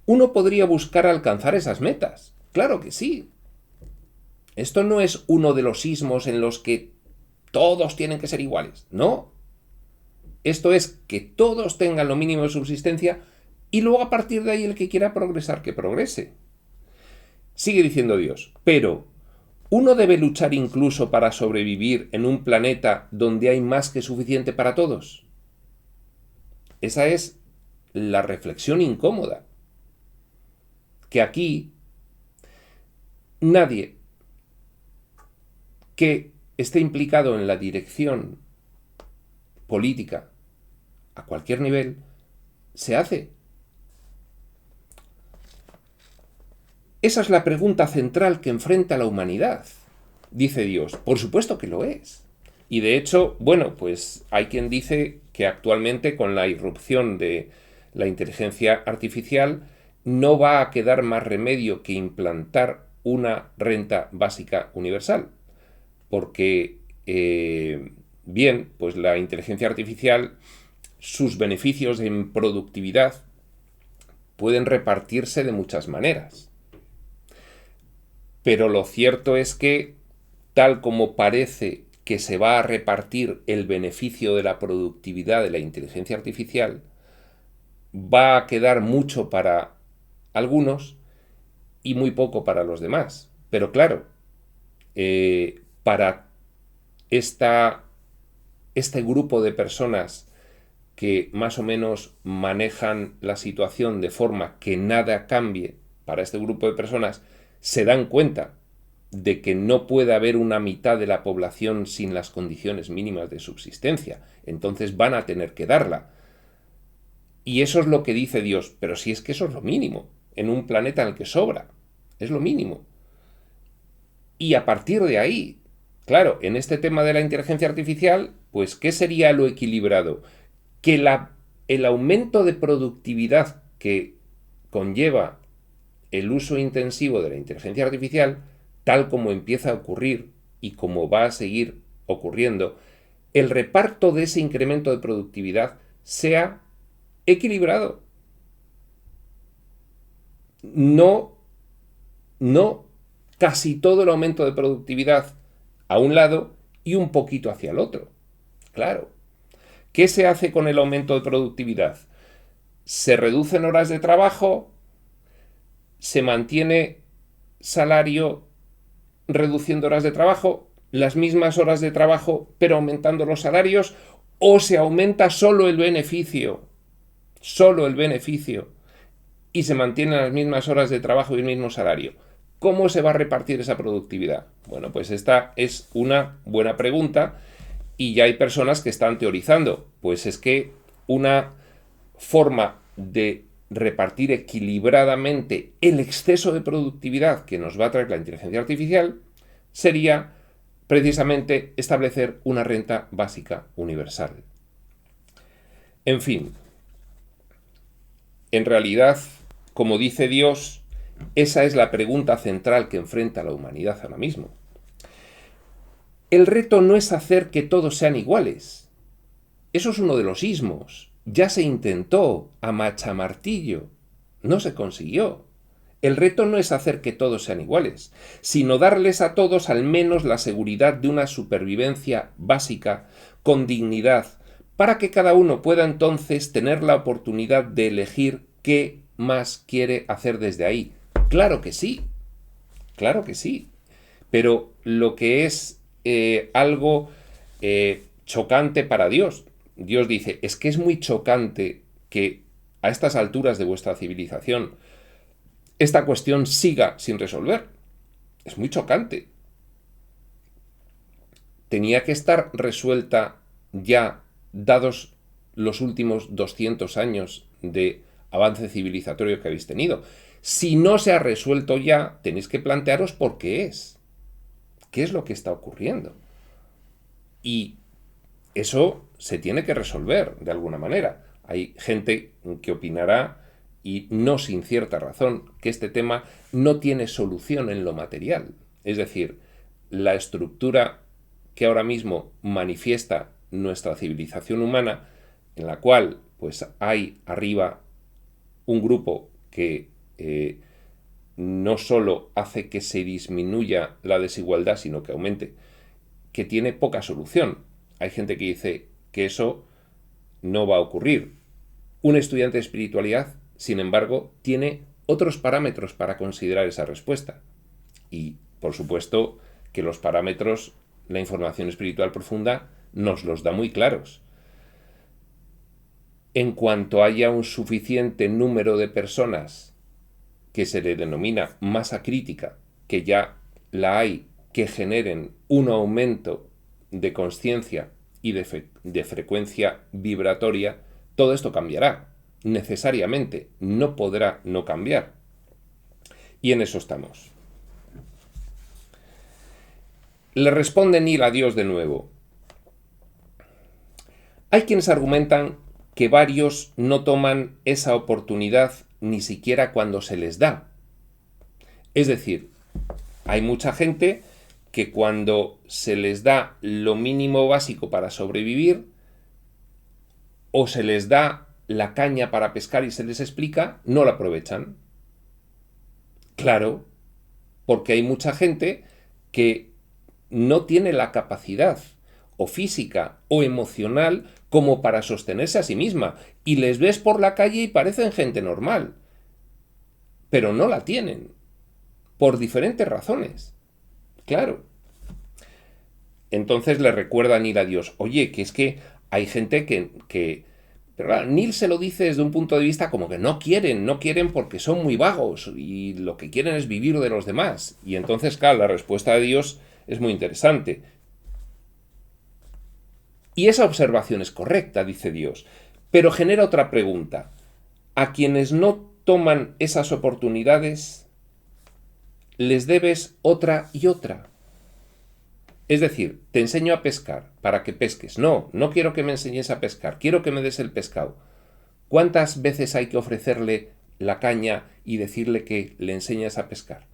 uno podría buscar alcanzar esas metas. Claro que sí. Esto no es uno de los ismos en los que todos tienen que ser iguales. No. Esto es que todos tengan lo mínimo de subsistencia y luego a partir de ahí el que quiera progresar, que progrese. Sigue diciendo Dios, pero ¿uno debe luchar incluso para sobrevivir en un planeta donde hay más que suficiente para todos? Esa es la reflexión incómoda. Que aquí nadie que esté implicado en la dirección política a cualquier nivel se hace. Esa es la pregunta central que enfrenta la humanidad, dice Dios. Por supuesto que lo es. Y de hecho, bueno, pues hay quien dice que actualmente con la irrupción de la inteligencia artificial no va a quedar más remedio que implantar una renta básica universal. Porque, bien, pues la inteligencia artificial, sus beneficios en productividad pueden repartirse de muchas maneras. Pero lo cierto es que, tal como parece que se va a repartir el beneficio de la productividad de la inteligencia artificial, va a quedar mucho para algunos y muy poco para los demás. Pero claro, para este grupo de personas que más o menos manejan la situación de forma que nada cambie para este grupo de personas, se dan cuenta de que no puede haber una mitad de la población sin las condiciones mínimas de subsistencia. Entonces van a tener que darla. Y eso es lo que dice Dios. Pero si es que eso es lo mínimo, en un planeta en el que sobra. Es lo mínimo. Y a partir de ahí, claro, en este tema de la inteligencia artificial, pues ¿qué sería lo equilibrado? Que el aumento de productividad que conlleva el uso intensivo de la inteligencia artificial, tal como empieza a ocurrir y como va a seguir ocurriendo, el reparto de ese incremento de productividad sea equilibrado. no, no casi todo el aumento de productividad a un lado y un poquito hacia el otro. Claro. ¿Qué se hace con el aumento de productividad? Se reducen horas de trabajo, se mantiene salario reduciendo horas de trabajo, las mismas horas de trabajo pero aumentando los salarios, o se aumenta solo el beneficio y se mantienen las mismas horas de trabajo y el mismo salario. ¿Cómo se va a repartir esa productividad? Bueno, pues esta es una buena pregunta y ya hay personas que están teorizando. Pues es que una forma de repartir equilibradamente el exceso de productividad que nos va a traer la inteligencia artificial sería precisamente establecer una renta básica universal. En fin, en realidad, como dice Dios, esa es la pregunta central que enfrenta la humanidad ahora mismo. El reto no es hacer que todos sean iguales. Eso es uno de los ismos. Ya se intentó a machamartillo. No se consiguió. El reto no es hacer que todos sean iguales, sino darles a todos al menos la seguridad de una supervivencia básica, con dignidad, para que cada uno pueda entonces tener la oportunidad de elegir qué más quiere hacer desde ahí. Claro que sí, claro que sí. Pero lo que es algo chocante para Dios, Dios dice, es que es muy chocante que a estas alturas de vuestra civilización esta cuestión siga sin resolver. Es muy chocante. Tenía que estar resuelta ya, dados los últimos 200 años de avance civilizatorio que habéis tenido. Si no se ha resuelto ya, tenéis que plantearos por qué es. ¿Qué es lo que está ocurriendo? Y eso se tiene que resolver de alguna manera. Hay gente que opinará, y no sin cierta razón, que este tema no tiene solución en lo material. Es decir, la estructura que ahora mismo manifiesta nuestra civilización humana, en la cual pues hay arriba un grupo que no solo hace que se disminuya la desigualdad, sino que aumente, que tiene poca solución. Hay gente que dice que eso no va a ocurrir. Un estudiante de espiritualidad, sin embargo, tiene otros parámetros para considerar esa respuesta. Y, por supuesto, que los parámetros, la información espiritual profunda, nos los da muy claros. En cuanto haya un suficiente número de personas que se le denomina masa crítica, que ya la hay, que generen un aumento de conciencia y de frecuencia vibratoria, todo esto cambiará. Necesariamente, no podrá no cambiar. Y en eso estamos. Le responde Neil a Dios de nuevo. Hay quienes argumentan que varios no toman esa oportunidad ni siquiera cuando se les da. Es decir, hay mucha gente que cuando se les da lo mínimo básico para sobrevivir, o se les da la caña para pescar y se les explica, no la aprovechan. Claro, porque hay mucha gente que no tiene la capacidad o física o emocional como para sostenerse a sí misma, y les ves por la calle y parecen gente normal, pero no la tienen, por diferentes razones. Claro. Entonces le recuerdan ir a Dios, oye, que es que hay gente que pero claro, Neil se lo dice desde un punto de vista como que no quieren porque son muy vagos y lo que quieren es vivir de los demás. Y entonces, claro, la respuesta de Dios es muy interesante. Y esa observación es correcta, dice Dios, pero genera otra pregunta. A quienes no toman esas oportunidades, les debes otra y otra. Es decir, te enseño a pescar para que pesques. No, no quiero que me enseñes a pescar, quiero que me des el pescado. ¿Cuántas veces hay que ofrecerle la caña y decirle que le enseñas a pescar?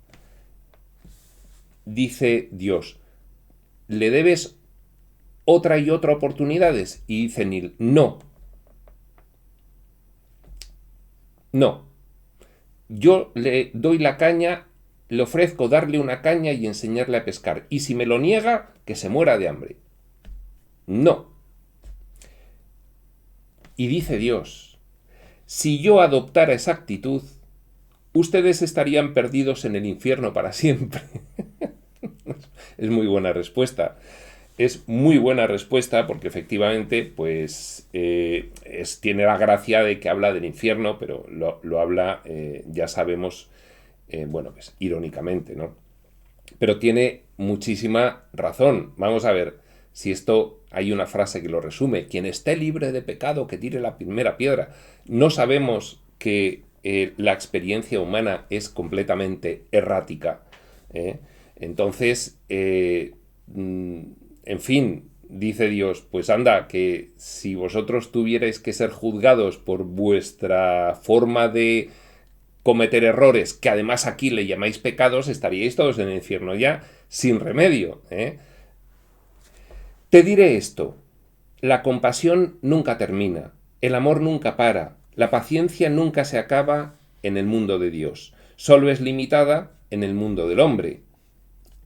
Dice Dios, ¿le debes otra y otra oportunidades? Y dice Neil, no. No. yo le doy la caña, le ofrezco darle una caña y enseñarle a pescar. Y si me lo niega, que se muera de hambre. No. Y dice Dios, si yo adoptara esa actitud, ustedes estarían perdidos en el infierno para siempre. Es muy buena respuesta. Es muy buena respuesta porque efectivamente pues tiene la gracia de que habla del infierno, pero lo habla, ya sabemos, bueno, pues irónicamente, ¿no? Pero tiene muchísima razón. Vamos a ver, si esto hay una frase que lo resume, quien esté libre de pecado que tire la primera piedra. No sabemos que la experiencia humana es completamente errática. ¿Eh? Entonces, en fin, dice Dios, pues anda, que si vosotros tuvierais que ser juzgados por vuestra forma de cometer errores, que además aquí le llamáis pecados, estaríais todos en el infierno ya, sin remedio. Te diré esto, la compasión nunca termina, el amor nunca para, la paciencia nunca se acaba en el mundo de Dios, solo es limitada en el mundo del hombre.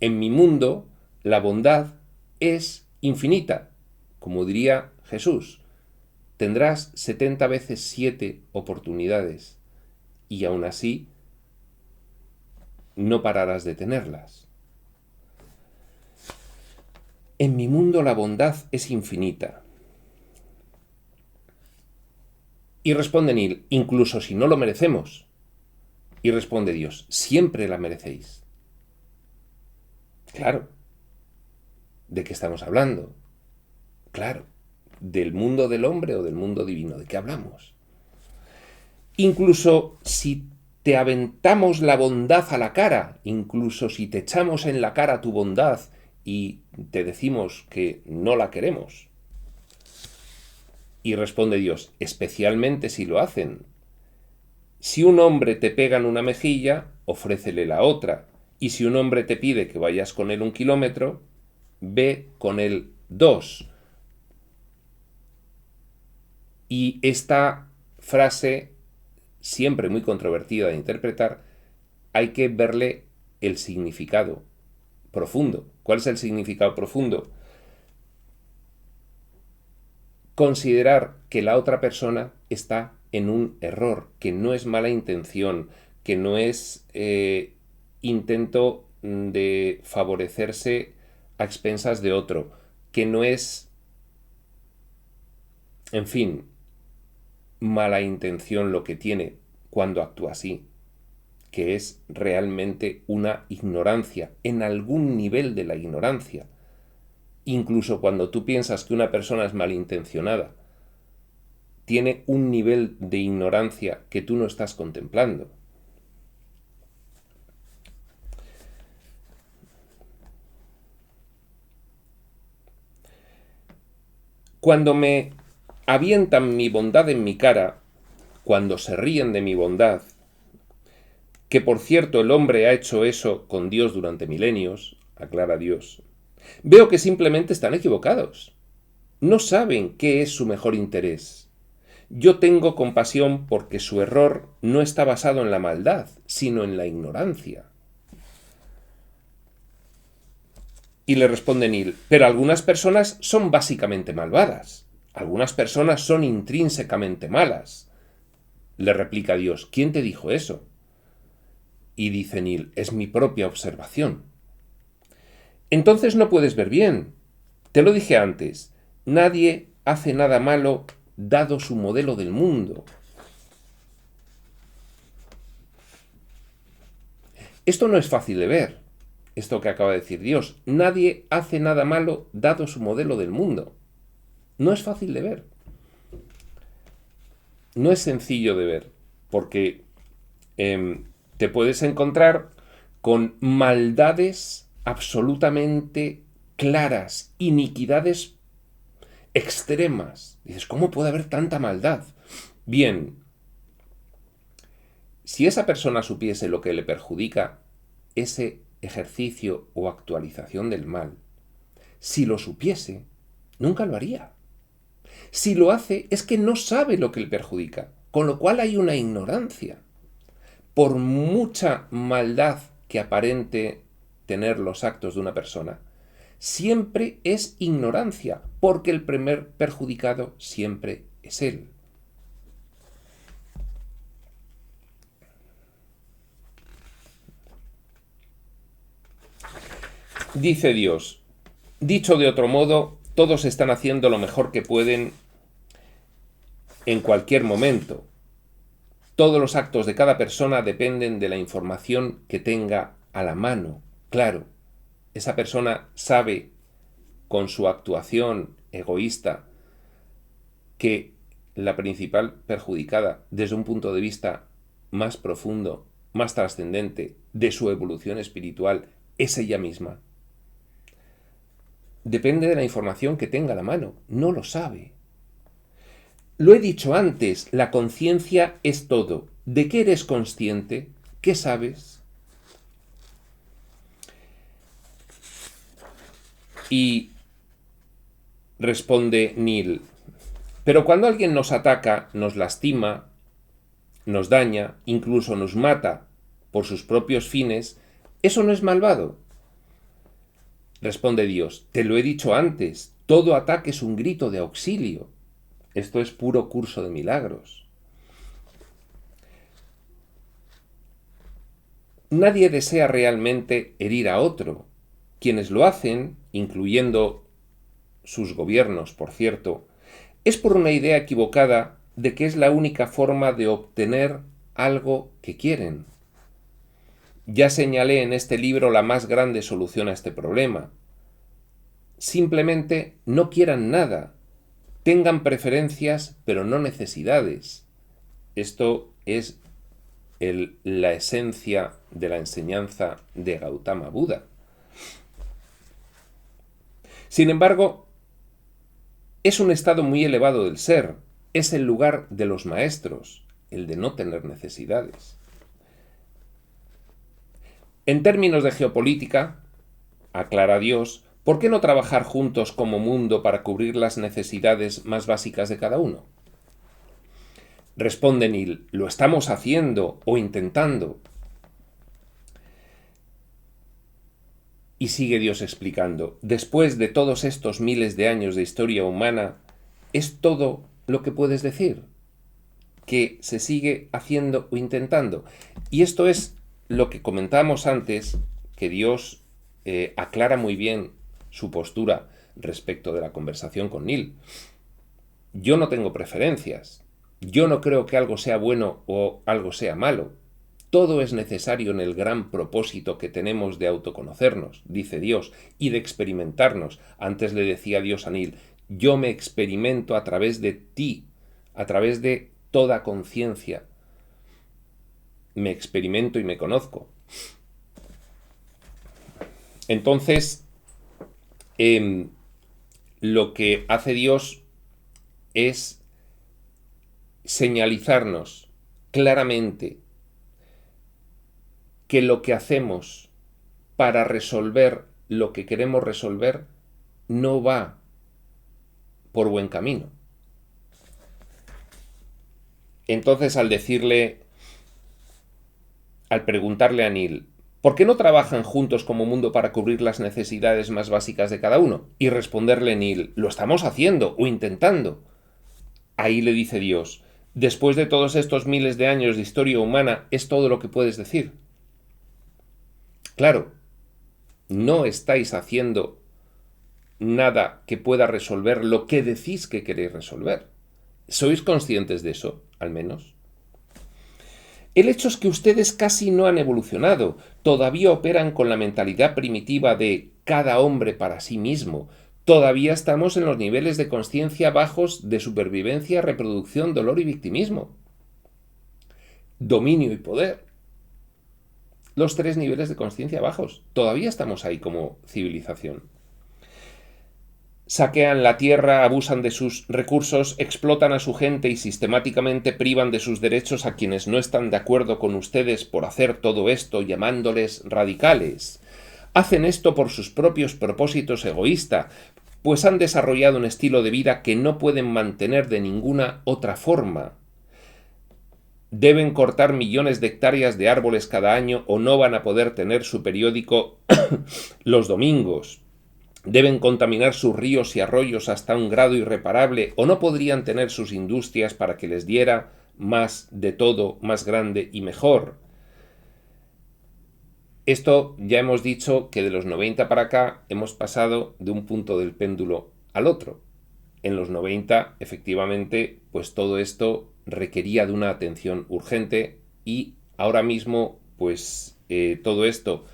En mi mundo, la bondad es infinita, como diría Jesús. Tendrás 70 veces 7 oportunidades y aún así no pararás de tenerlas. En mi mundo la bondad es infinita. Y responde Neil, incluso si no lo merecemos. Y responde Dios, siempre la merecéis. Claro. ¿De qué estamos hablando? Claro. ¿Del mundo del hombre o del mundo divino? ¿De qué hablamos? Incluso si te aventamos la bondad a la cara, incluso si te echamos en la cara tu bondad y te decimos que no la queremos. Y responde Dios, especialmente si lo hacen. Si un hombre te pega en una mejilla, ofrécele la otra. Y si un hombre te pide que vayas con él 1 kilómetro, ve con él 2. Y esta frase, siempre muy controvertida de interpretar, hay que verle el significado profundo. ¿Cuál es el significado profundo? Considerar que la otra persona está en un error, que no es mala intención, que no es intento de favorecerse a expensas de otro, que no es, en fin, mala intención lo que tiene cuando actúa así, que es realmente una ignorancia, en algún nivel de la ignorancia. Incluso cuando tú piensas que una persona es malintencionada, tiene un nivel de ignorancia que tú no estás contemplando. Cuando me avientan mi bondad en mi cara, cuando se ríen de mi bondad, que por cierto el hombre ha hecho eso con Dios durante milenios, aclara Dios, veo que simplemente están equivocados. No saben qué es su mejor interés. Yo tengo compasión porque su error no está basado en la maldad, sino en la ignorancia. Y le responde Neil, pero algunas personas son básicamente malvadas. Algunas personas son intrínsecamente malas. Le replica Dios, ¿quién te dijo eso? Y dice Neil, es mi propia observación. Entonces no puedes ver bien. Te lo dije antes, nadie hace nada malo dado su modelo del mundo. Esto no es fácil de ver, esto que acaba de decir Dios. Nadie hace nada malo dado su modelo del mundo. No es fácil de ver. No es sencillo de ver, porque te puedes encontrar con maldades absolutamente claras, iniquidades extremas. Dices, ¿cómo puede haber tanta maldad? Bien, si esa persona supiese lo que le perjudica ese ejercicio o actualización del mal, si lo supiese, nunca lo haría. Si lo hace, es que no sabe lo que le perjudica, con lo cual hay una ignorancia. por mucha maldad que aparente tener los actos de una persona, siempre es ignorancia, porque el primer perjudicado siempre es él. Dice Dios, dicho de otro modo, todos están haciendo lo mejor que pueden en cualquier momento. Todos los actos de cada persona dependen de la información que tenga a la mano. Claro, esa persona sabe con su actuación egoísta que la principal perjudicada desde un punto de vista más profundo, más trascendente de su evolución espiritual es ella misma. Depende de la información que tenga a la mano, no lo sabe. Lo he dicho antes, la conciencia es todo. ¿De qué eres consciente? ¿Qué sabes? Y responde Neil, pero cuando alguien nos ataca, nos lastima, nos daña, incluso nos mata por sus propios fines, ¿eso no es malvado? Responde Dios, te lo he dicho antes, todo ataque es un grito de auxilio. Esto es puro curso de milagros. Nadie desea realmente herir a otro. Quienes lo hacen, incluyendo sus gobiernos, por cierto, es por una idea equivocada de que es la única forma de obtener algo que quieren. Ya señalé en este libro la más grande solución a este problema. Simplemente no quieran nada. Tengan preferencias, pero no necesidades. Esto es la esencia de la enseñanza de Gautama Buda. Sin embargo, es un estado muy elevado del ser. Es el lugar de los maestros, el de no tener necesidades. En términos de geopolítica, aclara Dios, ¿por qué no trabajar juntos como mundo para cubrir las necesidades más básicas de cada uno? Responde Neil, lo estamos haciendo o intentando. Y sigue Dios explicando, después de todos estos miles de años de historia humana, ¿es todo lo que puedes decir? ¿Que se sigue haciendo o intentando? Y esto es lo que comentábamos antes, que Dios aclara muy bien su postura respecto de la conversación con Neil. Yo no tengo preferencias. Yo no creo que algo sea bueno o algo sea malo. Todo es necesario en el gran propósito que tenemos de autoconocernos, dice Dios, y de experimentarnos. Antes le decía Dios a Neil, yo me experimento a través de ti, a través de toda conciencia. Me experimento y me conozco. Entonces, lo que hace Dios es señalizarnos claramente que lo que hacemos para resolver lo que queremos resolver no va por buen camino. Entonces, al preguntarle a Neil, ¿por qué no trabajan juntos como mundo para cubrir las necesidades más básicas de cada uno? Y responderle Neil, lo estamos haciendo o intentando. Ahí le dice Dios, después de todos estos miles de años de historia humana, ¿es todo lo que puedes decir? Claro, no estáis haciendo nada que pueda resolver lo que decís que queréis resolver. ¿Sois conscientes de eso, al menos? El hecho es que ustedes casi no han evolucionado, todavía operan con la mentalidad primitiva de cada hombre para sí mismo, todavía estamos en los niveles de consciencia bajos de supervivencia, reproducción, dolor y victimismo. Dominio y poder. Los 3 niveles de consciencia bajos. Todavía estamos ahí como civilización. Saquean la tierra, abusan de sus recursos, explotan a su gente y sistemáticamente privan de sus derechos a quienes no están de acuerdo con ustedes por hacer todo esto, llamándoles radicales. Hacen esto por sus propios propósitos egoístas, pues han desarrollado un estilo de vida que no pueden mantener de ninguna otra forma. deben cortar millones de hectáreas de árboles cada año o no van a poder tener su periódico los domingos. Deben contaminar sus ríos y arroyos hasta un grado irreparable o no podrían tener sus industrias para que les diera más de todo, más grande y mejor. Esto ya hemos dicho que de los 90 para acá hemos pasado de un punto del péndulo al otro. En los 90, efectivamente, pues todo esto requería de una atención urgente y ahora mismo, pues todo esto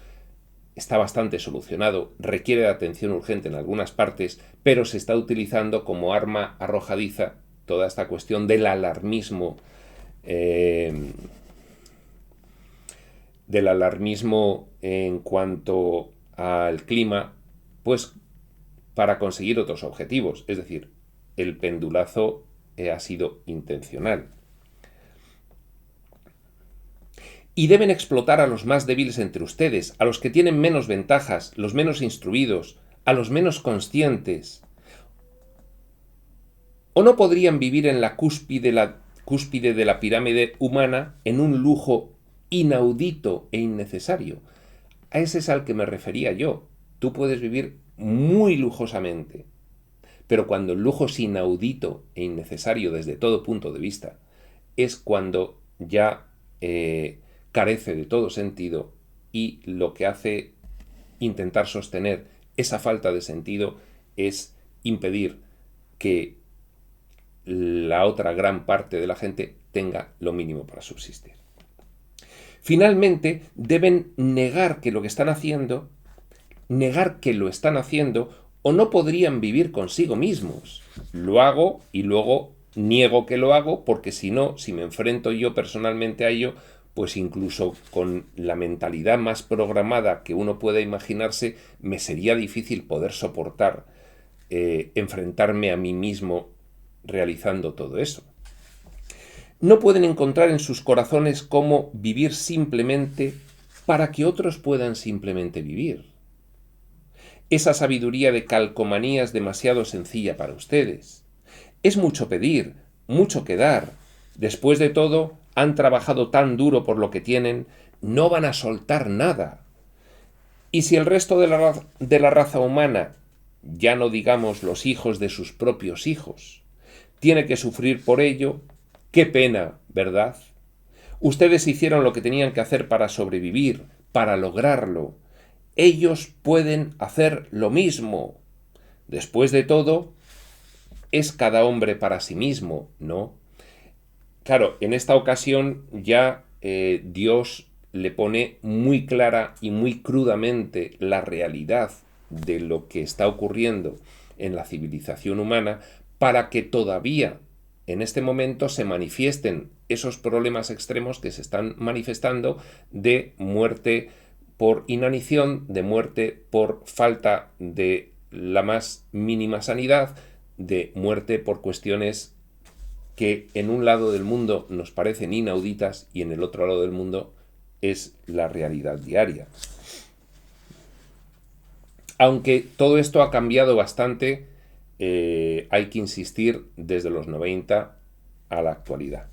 está bastante solucionado, requiere de atención urgente en algunas partes, pero se está utilizando como arma arrojadiza toda esta cuestión del alarmismo en cuanto al clima, pues para conseguir otros objetivos. Es decir, el pendulazo ha sido intencional. Y deben explotar a los más débiles entre ustedes, a los que tienen menos ventajas, los menos instruidos, a los menos conscientes. ¿O no podrían vivir en la cúspide de la pirámide humana en un lujo inaudito e innecesario? A ese es al que me refería yo. Tú puedes vivir muy lujosamente, pero cuando el lujo es inaudito e innecesario desde todo punto de vista, es cuando ya carece de todo sentido y lo que hace intentar sostener esa falta de sentido es impedir que la otra gran parte de la gente tenga lo mínimo para subsistir. Finalmente, deben negar que lo están haciendo o no podrían vivir consigo mismos. Lo hago y luego niego que lo hago porque si no, si me enfrento yo personalmente a ello, pues incluso con la mentalidad más programada que uno pueda imaginarse, me sería difícil poder soportar enfrentarme a mí mismo realizando todo eso. No pueden encontrar en sus corazones cómo vivir simplemente para que otros puedan simplemente vivir. Esa sabiduría de calcomanía es demasiado sencilla para ustedes. Es mucho pedir, mucho que dar. Después de todo, han trabajado tan duro por lo que tienen, no van a soltar nada. Y si el resto de la raza humana, ya no digamos los hijos de sus propios hijos, tiene que sufrir por ello, qué pena, ¿verdad? Ustedes hicieron lo que tenían que hacer para sobrevivir, para lograrlo. Ellos pueden hacer lo mismo. Después de todo, es cada hombre para sí mismo, ¿no? Claro, en esta ocasión ya Dios le pone muy clara y muy crudamente la realidad de lo que está ocurriendo en la civilización humana para que todavía en este momento se manifiesten esos problemas extremos que se están manifestando de muerte por inanición, de muerte por falta de la más mínima sanidad, de muerte por cuestiones que en un lado del mundo nos parecen inauditas y en el otro lado del mundo es la realidad diaria. Aunque todo esto ha cambiado bastante, hay que insistir desde los 90 a la actualidad.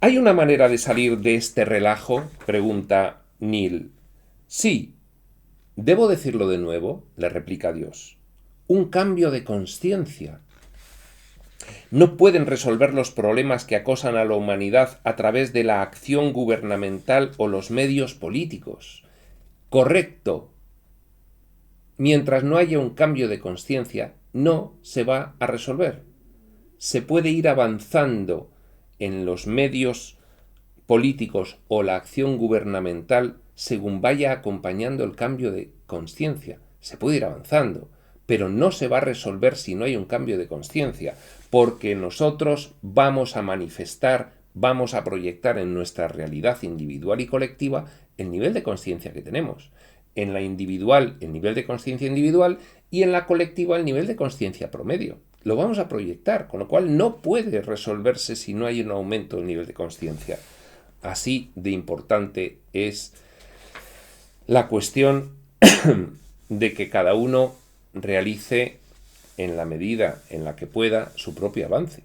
¿Hay una manera de salir de este relajo?, pregunta Neil. Sí. ¿Debo decirlo de nuevo?, le replica Dios. Un cambio de conciencia. No pueden resolver los problemas que acosan a la humanidad a través de la acción gubernamental o los medios políticos. Correcto. Mientras no haya un cambio de conciencia, no se va a resolver. Se puede ir avanzando en los medios políticos o la acción gubernamental según vaya acompañando el cambio de conciencia. Se puede ir avanzando, pero no se va a resolver si no hay un cambio de conciencia, porque nosotros vamos a manifestar, vamos a proyectar en nuestra realidad individual y colectiva el nivel de conciencia que tenemos. En la individual, el nivel de conciencia individual, y en la colectiva, el nivel de conciencia promedio. Lo vamos a proyectar, con lo cual no puede resolverse si no hay un aumento del nivel de conciencia. Así de importante es la cuestión de que cada uno realice en la medida en la que pueda su propio avance.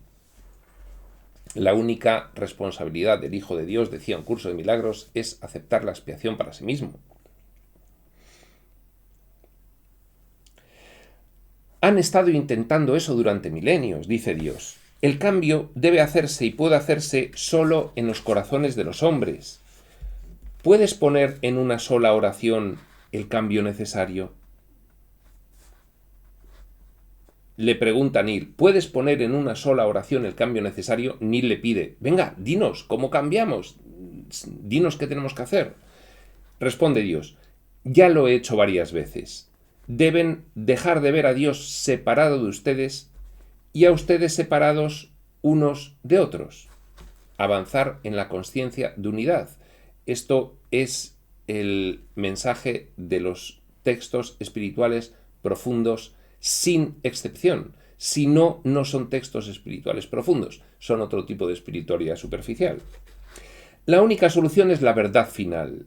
La única responsabilidad del Hijo de Dios, decía un curso de milagros, es aceptar la expiación para sí mismo. Han estado intentando eso durante milenios, dice Dios. El cambio debe hacerse y puede hacerse solo en los corazones de los hombres. ¿Puedes poner en una sola oración el cambio necesario? Le pregunta Neil, ¿puedes poner en una sola oración el cambio necesario? Neil le pide, venga, dinos, ¿cómo cambiamos? Dinos qué tenemos que hacer. Responde Dios, ya lo he hecho varias veces. Deben dejar de ver a Dios separado de ustedes y a ustedes separados unos de otros. Avanzar en la consciencia de unidad. Esto es el mensaje de los textos espirituales profundos sin excepción. Si no, no son textos espirituales profundos, son otro tipo de espiritualidad superficial. La única solución es la verdad final.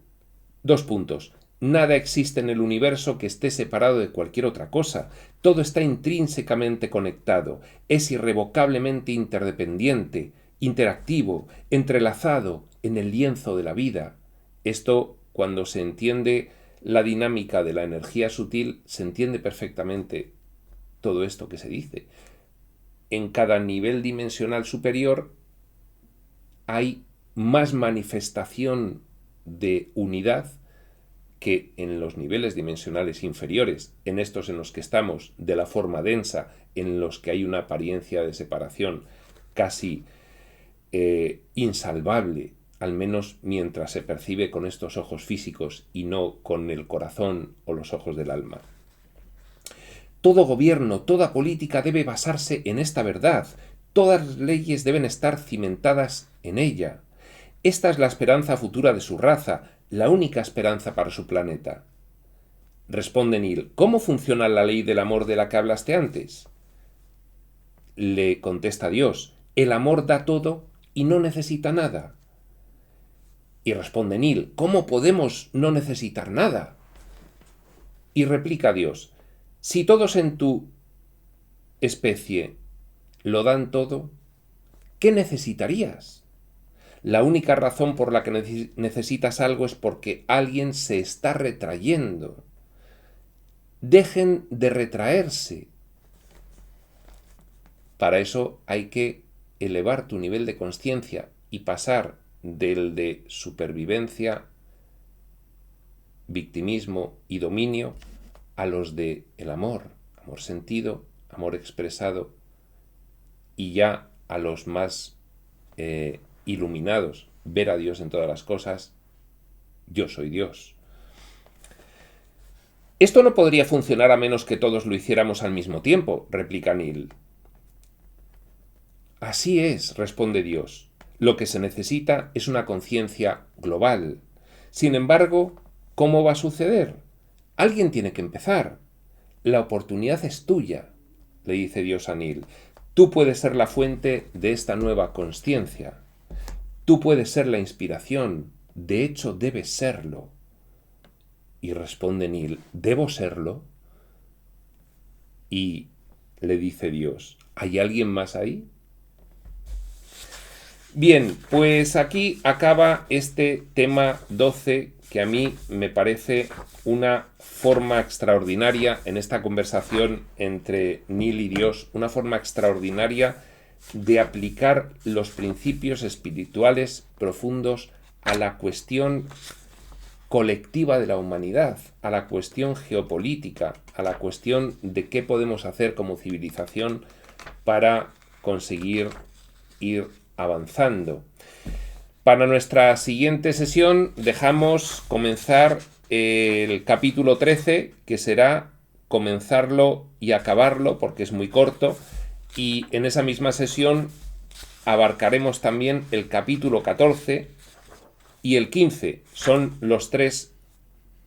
2 puntos. Nada existe en el universo que esté separado de cualquier otra cosa. Todo está intrínsecamente conectado, es irrevocablemente interdependiente, interactivo, entrelazado en el lienzo de la vida. Esto, cuando se entiende la dinámica de la energía sutil, se entiende perfectamente todo esto que se dice. En cada nivel dimensional superior hay más manifestación de unidad que en los niveles dimensionales inferiores, en estos en los que estamos, de la forma densa, en los que hay una apariencia de separación casi insalvable, al menos mientras se percibe con estos ojos físicos y no con el corazón o los ojos del alma. Todo gobierno, toda política debe basarse en esta verdad. Todas las leyes deben estar cimentadas en ella. Esta es la esperanza futura de su raza, la única esperanza para su planeta. Responde Neil, ¿cómo funciona la ley del amor de la que hablaste antes? Le contesta Dios, el amor da todo y no necesita nada. Y responde Neil, ¿cómo podemos no necesitar nada? Y replica Dios, si todos en tu especie lo dan todo, ¿qué necesitarías? La única razón por la que necesitas algo es porque alguien se está retrayendo. Dejen de retraerse. Para eso hay que elevar tu nivel de consciencia y pasar del de supervivencia, victimismo y dominio a los de el amor, amor sentido, amor expresado y ya a los más iluminados, ver a Dios en todas las cosas, yo soy Dios. Esto no podría funcionar a menos que todos lo hiciéramos al mismo tiempo, replica Neil. Así es, responde Dios. Lo que se necesita es una conciencia global. Sin embargo, ¿cómo va a suceder? Alguien tiene que empezar. La oportunidad es tuya, le dice Dios a Neil. Tú puedes ser la fuente de esta nueva consciencia. Tú puedes ser la inspiración. De hecho, debes serlo. Y responde Neil, ¿debo serlo? Y le dice Dios, ¿hay alguien más ahí? Bien, pues aquí acaba este tema 12 que a mí me parece una forma extraordinaria en esta conversación entre Neil y Dios, una forma extraordinaria de aplicar los principios espirituales profundos a la cuestión colectiva de la humanidad, a la cuestión geopolítica, a la cuestión de qué podemos hacer como civilización para conseguir ir avanzando. Para nuestra siguiente sesión dejamos comenzar el capítulo 13, que será comenzarlo y acabarlo porque es muy corto, y en esa misma sesión abarcaremos también el capítulo 14 y el 15. Son los 3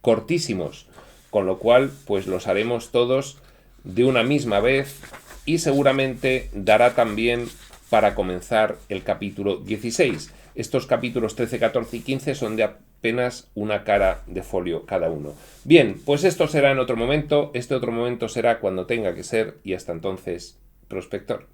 cortísimos, con lo cual pues los haremos todos de una misma vez y seguramente dará también para comenzar el capítulo 16. Estos capítulos 13, 14 y 15 son de apenas una cara de folio cada uno. Bien, pues esto será en otro momento. Este otro momento será cuando tenga que ser y hasta entonces, prospector.